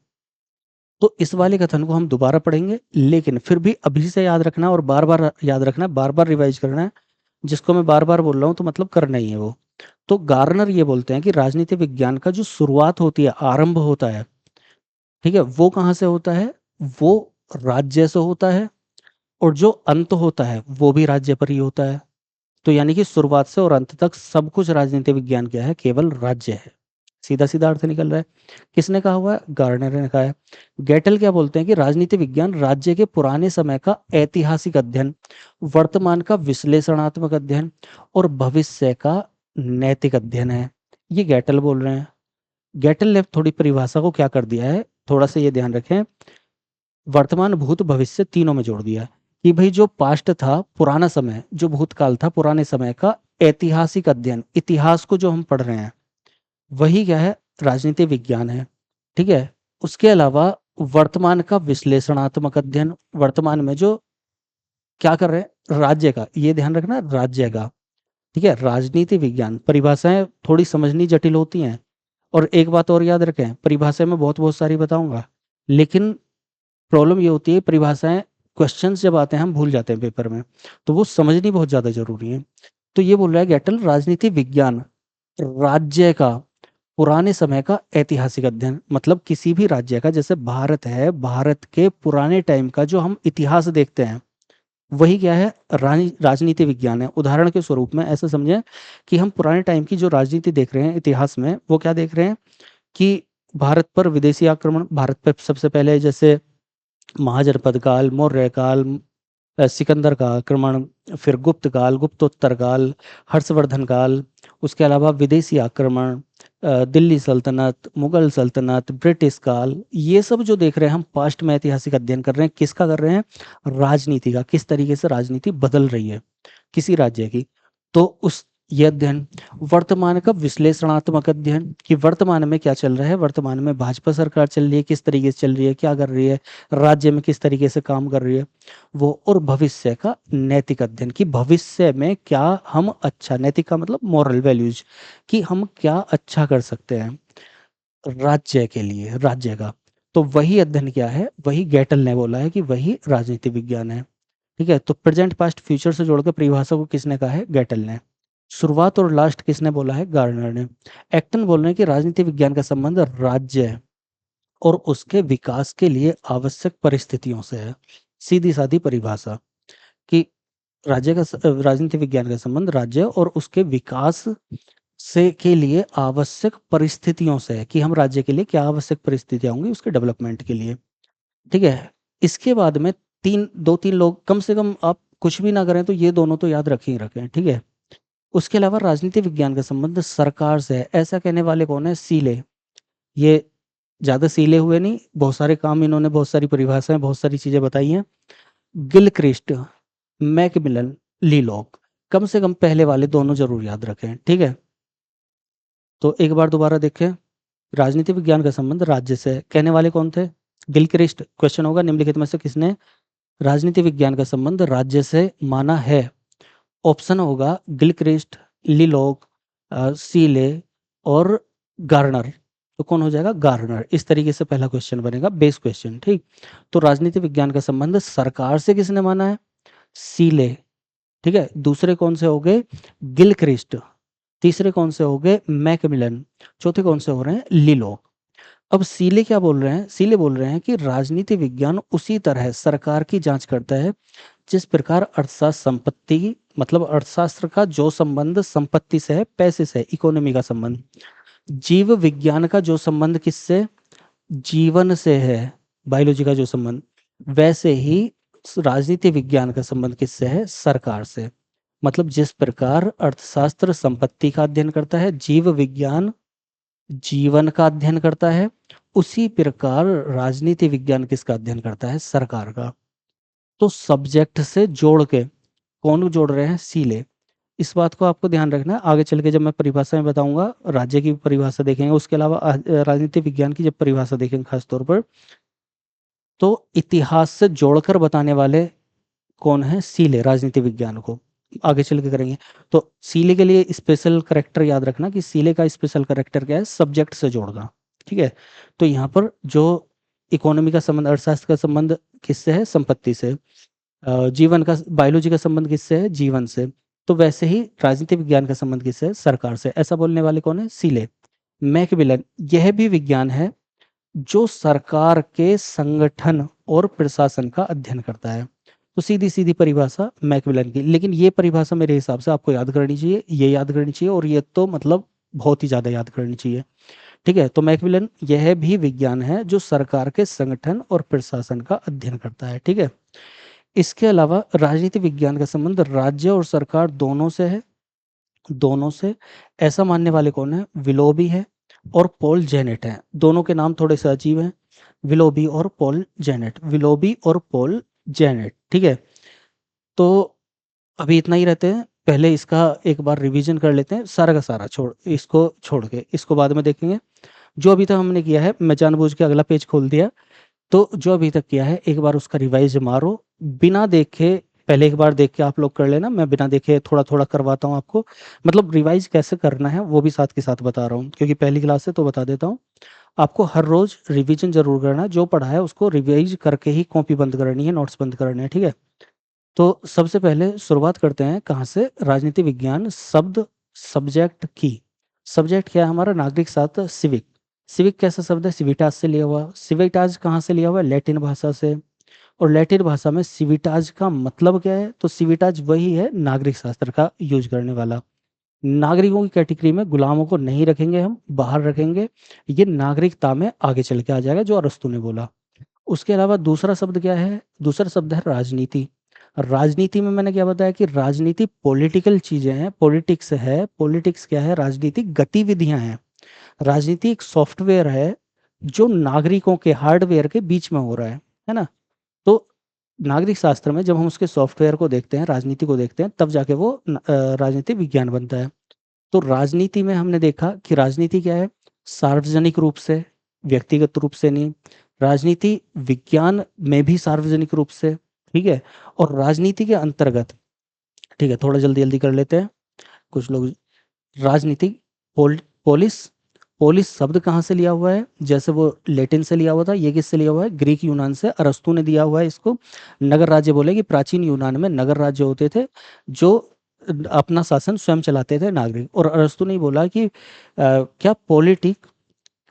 तो इस वाले कथन को हम दोबारा पढ़ेंगे, लेकिन फिर भी अभी से याद रखना और बार बार याद रखना, बार बार रिवाइज करना है। जिसको मैं बार बार बोल रहा हूँ तो मतलब करना ही है वो। तो गार्नर ये बोलते हैं कि राजनीति विज्ञान का जो शुरुआत होती है, आरंभ होता है, ठीक है, वो कहाँ से होता है? वो राज्य से होता है। और जो अंत होता है वो भी राज्य पर ही होता है। तो यानी कि शुरुआत से और अंत तक सब कुछ राजनीति विज्ञान क्या है? केवल राज्य है। सीधा सीधा अर्थ निकल रहा है। किसने कहा हुआ है? गार्नर ने कहा है। गेटल क्या बोलते हैं कि राजनीति विज्ञान राज्य के पुराने समय का ऐतिहासिक अध्ययन, वर्तमान का विश्लेषणात्मक अध्ययन और भविष्य का नैतिक अध्ययन है। ये गेटल बोल रहे हैं। गेटल ने थोड़ी परिभाषा को क्या कर दिया है, थोड़ा सा ये ध्यान रखें, वर्तमान, भूत, भविष्य तीनों में जोड़ दिया है कि भाई जो पास्ट था, पुराना समय, जो भूतकाल था, पुराने समय का ऐतिहासिक अध्ययन, इतिहास को जो हम पढ़ रहे हैं, वही क्या है? राजनीति विज्ञान है। ठीक है, उसके अलावा वर्तमान का विश्लेषणात्मक अध्ययन, वर्तमान में जो क्या कर रहे हैं, राज्य का, ये ध्यान रखना, राज्य का, ठीक है। राजनीति विज्ञान, परिभाषाएं थोड़ी समझनी जटिल होती हैं, और एक बात और याद रखें, परिभाषाएं मैं बहुत बहुत सारी बताऊंगा, लेकिन प्रॉब्लम ये होती है परिभाषाएं, क्वेश्चंस जब आते हैं हम भूल जाते हैं पेपर में, तो वो समझनी बहुत ज्यादा जरूरी है। तो ये बोल रहा है गेटल, राजनीति विज्ञान राज्य का पुराने समय का ऐतिहासिक अध्ययन, मतलब किसी भी राज्य का, जैसे भारत है, भारत के पुराने टाइम का जो हम इतिहास देखते हैं, वही क्या है, राजनीति विज्ञान है। उदाहरण के स्वरूप में ऐसा समझें कि हम पुराने टाइम की जो राजनीति देख रहे हैं इतिहास में, वो क्या देख रहे हैं कि भारत पर विदेशी आक्रमण, भारत पर सबसे पहले जैसे महाजनपद काल, मौर्य काल, सिकंदर का आक्रमण, फिर गुप्त काल, गुप्तोत्तर काल, हर्षवर्धन काल, उसके अलावा विदेशी आक्रमण, दिल्ली सल्तनत, मुगल सल्तनत, ब्रिटिश काल, ये सब जो देख रहे हैं हम पास्ट में ऐतिहासिक अध्ययन कर रहे हैं, किसका कर रहे हैं, राजनीति का, किस तरीके से राजनीति बदल रही है किसी राज्य की। तो उस ये अध्ययन, वर्तमान का विश्लेषणात्मक अध्ययन, कि वर्तमान में क्या चल रहा है, वर्तमान में भाजपा सरकार चल रही है, किस तरीके से चल रही है, क्या कर रही है, राज्य में किस तरीके से काम कर रही है वो। और भविष्य का नैतिक अध्ययन, कि भविष्य में क्या हम अच्छा, नैतिक का मतलब मॉरल वैल्यूज, कि हम क्या अच्छा कर सकते हैं राज्य के लिए, राज्य का। तो वही अध्ययन क्या है, वही गेटल ने बोला है कि वही राजनीति विज्ञान है, ठीक है। तो प्रेजेंट पास्ट फ्यूचर से जोड़कर परिभाषा को किसने कहा है, गेटल ने। शुरुआत और लास्ट किसने बोला है, गार्डनर ने। एक्टन बोल रहे हैं कि राजनीति विज्ञान का संबंध राज्य और उसके विकास के लिए आवश्यक परिस्थितियों से है। सीधी सादी परिभाषा, कि राजनीति विज्ञान का संबंध राज्य और उसके विकास से के लिए आवश्यक परिस्थितियों से है, कि हम राज्य के लिए क्या आवश्यक परिस्थितियां होंगी उसके डेवलपमेंट के लिए, ठीक है। इसके बाद में दो तीन लोग, कम से कम आप कुछ भी ना करें तो ये दोनों तो याद रखें ही रखें, ठीक है। उसके अलावा राजनीति विज्ञान का संबंध सरकार से है, ऐसा कहने वाले कौन है, सीले। ये ज्यादा सीले हुए नहीं, बहुत सारे काम इन्होंने, बहुत सारी परिभाषाएं, बहुत सारी चीजें बताई हैं। गिलक्रिस्ट, मैकमिलन, लीलॉक, कम से कम पहले वाले दोनों जरूर याद रखें, ठीक है। तो एक बार दोबारा देखें, राजनीति विज्ञान का संबंध राज्य से है, कहने वाले कौन थे, गिलक्रिस्ट। क्वेश्चन होगा निम्नलिखित में से किसने राजनीति विज्ञान का संबंध राज्य से माना है। ऑप्शन होगा गिलक्रिस्ट, लिलोक, सीले और गार्नर। तो कौन हो जाएगा, गार्नर। इस तरीके से पहला क्वेश्चन बनेगा, बेस क्वेश्चन, ठीक। तो राजनीति विज्ञान का संबंध सरकार से किसने माना है, सीले, ठीक है। दूसरे कौन से हो गए, गिलक्रिस्ट। तीसरे कौन से हो गए, मैकमिलन। चौथे कौन से हो रहे हैं, लिलोक। अब सीले क्या बोल रहे हैं, सीले बोल रहे हैं कि राजनीति विज्ञान उसी तरह सरकार की जांच करता है जिस प्रकार अर्थशास्त्र संपत्ति, मतलब अर्थशास्त्र का जो संबंध संपत्ति से है, पैसे से, इकोनॉमी का संबंध, जीव विज्ञान का जो संबंध किससे, जीवन से है, बायोलॉजी का जो संबंध, वैसे ही राजनीति विज्ञान का संबंध किससे है, सरकार से। मतलब जिस प्रकार अर्थशास्त्र संपत्ति का अध्ययन करता है, जीव विज्ञान जीवन का अध्ययन करता है, उसी प्रकार राजनीति विज्ञान किसका अध्ययन करता है, सरकार का। तो सब्जेक्ट से जोड़ के कौन जोड़ रहे हैं, सीले। इस बात को आपको ध्यान रखना है, आगे चल के जब मैं परिभाषा में बताऊंगा, राज्य की परिभाषा देखेंगे, उसके अलावा राजनीति विज्ञान की जब परिभाषा देखेंगे खास तौर पर, तो इतिहास से जोड़कर बताने वाले कौन है, सीले, राजनीति विज्ञान को आगे चल के करेंगे। तो सीले के लिए स्पेशल करेक्टर याद रखना, कि सीले का स्पेशल करेक्टर क्या है, सब्जेक्ट से जोड़ना, ठीक है। तो यहाँ पर जो इकोनॉमी का संबंध, अर्थशास्त्र का संबंध किससे है, संपत्ति से। जीवन का, बायोलॉजी का संबंध किससे है, जीवन से। तो वैसे ही राजनीति विज्ञान का संबंध किससे है, सरकार से। ऐसा बोलने वाले कौन है, सीले। मैकमिलन, यह भी विज्ञान है जो सरकार के संगठन और प्रशासन का अध्ययन करता है। तो सीधी सीधी परिभाषा मैकमिलन की, लेकिन ये परिभाषा मेरे हिसाब से आपको याद करनी चाहिए, ये याद करनी चाहिए, और ये तो मतलब बहुत ही ज्यादा याद करनी चाहिए, ठीक है। तो मैकमिलन, यह भी विज्ञान है जो सरकार के संगठन और प्रशासन का अध्ययन करता है, ठीक है। इसके अलावा राजनीति विज्ञान का संबंध राज्य और सरकार दोनों से है, दोनों से। ऐसा मानने वाले कौन है, विलोबी है और पॉल जेनेट है। दोनों के नाम थोड़े से अजीब हैं, विलोबी और पॉल जेनेट, विलोबी और पॉल जेनेट, ठीक है। तो अभी इतना ही रहते हैं, पहले इसका एक बार रिवीजन कर लेते हैं, सारा का सारा छोड़ के इसको बाद में देखेंगे। जो अभी तक हमने किया है, मैं जानबूझ के अगला पेज खोल दिया, तो जो अभी तक किया है एक बार उसका रिवाइज मारो, बिना देखे पहले एक बार देख के आप लोग कर लेना, मैं बिना देखे थोड़ा-थोड़ा करवाता हूँ आपको। मतलब रिवाइज़ कैसे करना है वो भी साथ के साथ बता रहा हूँ, क्योंकि पहली क्लास है तो बता देता हूँ। आपको हर रोज़ रिवीजन ज़रूर करना है, जो पढ़ा है उसको रिवाइज़ करके ही कॉपी बंद करनी है, नोट्स बंद करने हैं, ठीक है? तो सबसे पहले शुरुआत करते हैं कहाँ से? राजनीति विज्ञान शब्द सब्जेक्ट की। सब्जेक्ट क्या है हमारा? नागरिक शास्त्र सिविक। सिविक कैसा शब्द है? सिविटास से लिया हुआ। सिविटास कहाँ से लिया हुआ है? लैटिन भाषा से। और लैटिन भाषा में सिविटाज का मतलब क्या है? तो सिविटाज वही है नागरिक शास्त्र का यूज़ करने वाला। नागरिकों की कैटेगरी में गुलामों को नहीं रखेंगे हम, बाहर रखेंगे। ये नागरिकता में आगे चल के आ जाएगा जो अरस्तू ने बोला। उसके अलावा दूसरा शब्द क्या है? दूसरा शब्द है राजनीति। राजनीति में मैंने क्या बताया कि राजनीति पॉलिटिकल चीज़ें हैं, पॉलिटिक्स है। पॉलिटिक्स क्या है? राजनीतिक गतिविधियाँ हैं। राजनीति एक सॉफ्टवेयर है, जो नागरिकों के हार्डवेयर के बीच में हो रहा है ना? तो नागरिक शास्त्र में जब हम उसके सॉफ्टवेयर को देखते हैं, राजनीति को देखते हैं, तब जाके वो राजनीति विज्ञान बनता है। तो राजनीति में हमने देखा कि राजनीति क्या है? सार्वजनिक रूप से, व्यक्तिगत रूप से नहीं। राजनीति विज्ञान में भी सार्वजनिक रूप से, ठीक है? और राजनीति के अंतर्गत, ठीक है, थोड़ा जल्दी-जल्दी कर लेते हैं। कुछ लोग राजनीतिक पोलिस, पोलिस शब्द कहाँ से लिया हुआ है? जैसे वो लैटिन से लिया हुआ था, ये किससे लिया हुआ है? ग्रीक यूनान से, अरस्तू ने दिया हुआ है इसको। नगर राज्य बोले कि प्राचीन यूनान में नगर राज्य होते थे, जो अपना शासन स्वयं चलाते थे नागरिक। और अरस्तू ने बोला कि क्या पॉलिटिक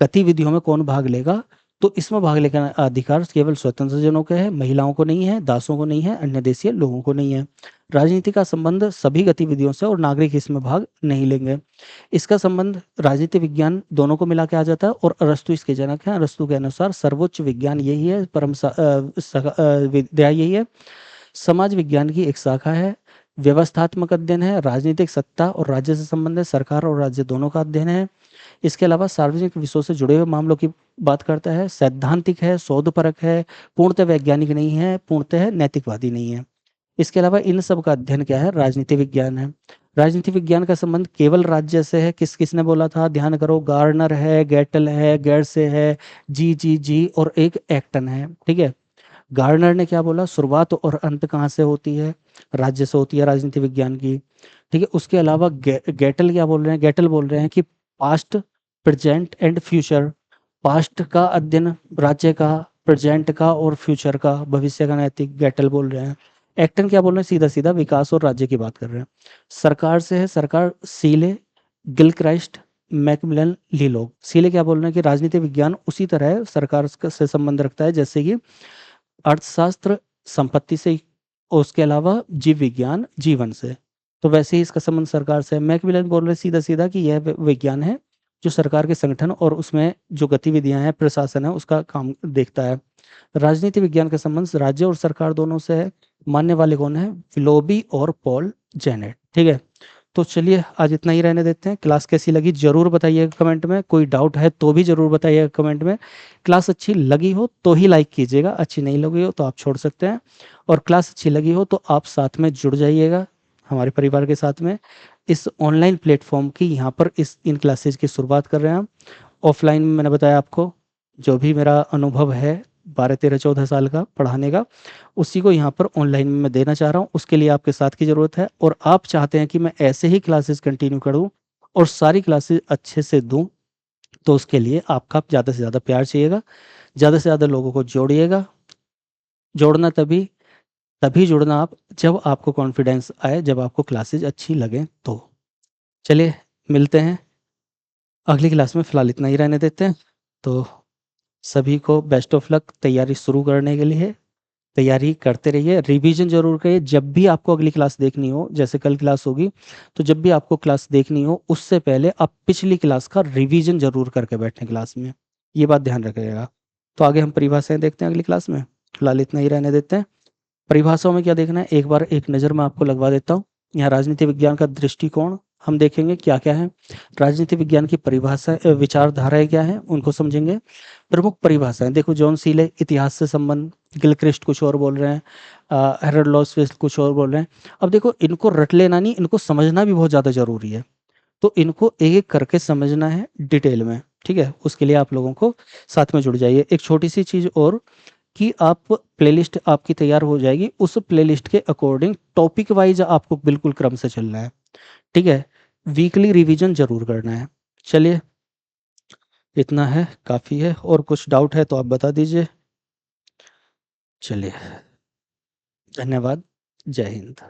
गतिविधियों में कौन भाग लेगा? तो इसमें भाग लेने का अधिकार केवल स्वतंत्र जनों को है, महिलाओं को नहीं है, दासों को नहीं है, अन्य देशीय लोगों को नहीं है। राजनीति का संबंध सभी गतिविधियों से और नागरिक इसमें भाग नहीं लेंगे। इसका संबंध राजनीति विज्ञान दोनों को मिला के आ जाता है और अरस्तु इसके जनक हैं। अरस्तु के अनुसार सर्वोच्च विज्ञान यही है, विद्या यही है। समाज विज्ञान की एक शाखा है। व्यवस्थात्मक अध्ययन है, राजनीतिक सत्ता और राज्य से संबंध है, सरकार और राज्य दोनों का अध्ययन है। इसके अलावा सार्वजनिक विषयों से जुड़े हुए मामलों की बात करता है, सैद्धांतिक है, शोधपरक है, पूर्णतः वैज्ञानिक नहीं है, पूर्णतः नैतिकवादी नहीं है। इसके अलावा इन सब का अध्ययन क्या है? राजनीति विज्ञान है। राजनीति विज्ञान का संबंध केवल राज्य से है। किसने बोला था? ध्यान करो, गार्नर है, गेटल है, गेर्से है, जी और एक एक्टन है, ठीक है? गार्नर ने क्या बोला? शुरुआत और अंत कहाँ से होती है? राज्य से होती है राजनीति विज्ञान की, ठीक है? उसके अलावा गेटल क्या बोल रहे हैं? गेटल बोल रहे हैं कि past, present and future. Past का अध्ययन राज्य का, प्रेजेंट का और फ्यूचर का, भविष्य का नैतिक, गेटल बोल रहे हैं। एक्टन क्या बोल रहे हैं? सीधा-सीधा विकास और राज्य की बात कर रहे हैं। सरकार से है, सरकार सीले, गिलक्राइस्ट, मैकमिलन, लीलोग। सीले क्या बोल रहे हैं कि राजनीति विज्ञान उसी तरह है, सरकार से संबंध रखता है जैसे कि अर्थशास्त्र संपत्ति से, और उसके अलावा जीव विज्ञान जीवन से। तो वैसे ही इसका संबंध सरकार से है। मैकमिलन बोल रहे सीधा-सीधा कि यह विज्ञान है जो सरकार के संगठन और उसमें जो गतिविधियाँ हैं, प्रशासन है, उसका काम देखता है। राजनीति विज्ञान का संबंध राज्य और सरकार दोनों से है। मानने वाले कौन है? विलोबी और पॉल जेनेट, ठीक है? तो चलिए आज इतना ही रहने देते हैं। क्लास कैसी लगी ज़रूर बताइएगा कमेंट में। कोई डाउट है तो भी ज़रूर बताइएगा कमेंट में। क्लास अच्छी लगी हो तो ही लाइक कीजिएगा, अच्छी नहीं लगी हो तो आप छोड़ सकते हैं। और क्लास अच्छी लगी हो तो आप साथ में जुड़ जाइएगा हमारे परिवार के साथ में। इस ऑनलाइन प्लेटफॉर्म की यहाँ पर इन क्लासेज की शुरुआत कर रहे हैं हम। ऑफलाइन में मैंने बताया आपको जो भी मेरा अनुभव है 12-13-14 साल का पढ़ाने का, उसी को यहाँ पर ऑनलाइन में मैं देना चाह रहा हूँ। उसके लिए आपके साथ की ज़रूरत है और आप चाहते हैं कि मैं ऐसे ही क्लासेस कंटिन्यू करूँ और सारी क्लासेस अच्छे से दूँ, तो उसके लिए आपका ज़्यादा से ज़्यादा प्यार चाहिएगा। ज़्यादा से ज़्यादा लोगों को जोड़िएगा। जोड़ना तभी तभी जुड़ना आप जब आपको कॉन्फिडेंस आए, जब आपको क्लासेस अच्छी लगें तो। चलिए मिलते हैं अगली क्लास में, फ़िलहाल इतना ही रहने देते हैं। तो सभी को बेस्ट ऑफ लक तैयारी शुरू करने के लिए। तैयारी करते रहिए, रिवीजन ज़रूर करिए। जब भी आपको अगली क्लास देखनी हो, जैसे कल क्लास होगी, तो जब भी आपको क्लास देखनी हो, उससे पहले आप पिछली क्लास का रिवीजन ज़रूर करके बैठें क्लास में। ये बात ध्यान रखिएगा। तो आगे हम परिभाषाएँ देखते हैं अगली क्लास में। फिलहाल इतना ही रहने देते हैं। परिभाषाओं में क्या देखना है, एक बार एक नज़र मैं आपको लगवा देता हूँ। यहाँ राजनीति विज्ञान का दृष्टिकोण हम देखेंगे क्या-क्या है। राजनीति विज्ञान की परिभाषा विचारधाराएँ क्या हैं, उनको समझेंगे। प्रमुख परिभाषाएँ देखो, जॉन सीले इतिहास से संबंध, गिलक्रिस्ट कुछ और बोल रहे हैं, हेरोल्ड लॉसवेल्स कुछ और बोल रहे हैं। अब देखो इनको रट लेना नहीं, इनको समझना भी बहुत ज़्यादा ज़रूरी है। तो इनको एक-एक करके समझना है डिटेल में, ठीक है? उसके लिए आप लोगों को साथ में जुड़ जाइए। एक छोटी-सी चीज़ और कि आप प्लेलिस्ट आपकी तैयार हो जाएगी, उस प्लेलिस्ट के अकॉर्डिंग टॉपिक वाइज आपको बिल्कुल क्रम से चलना है, ठीक है? वीकली रिवीजन ज़रूर करना है। चलिए, इतना है, काफ़ी है, और कुछ डाउट है तो आप बता दीजिए। चलिए, धन्यवाद। जय हिंद।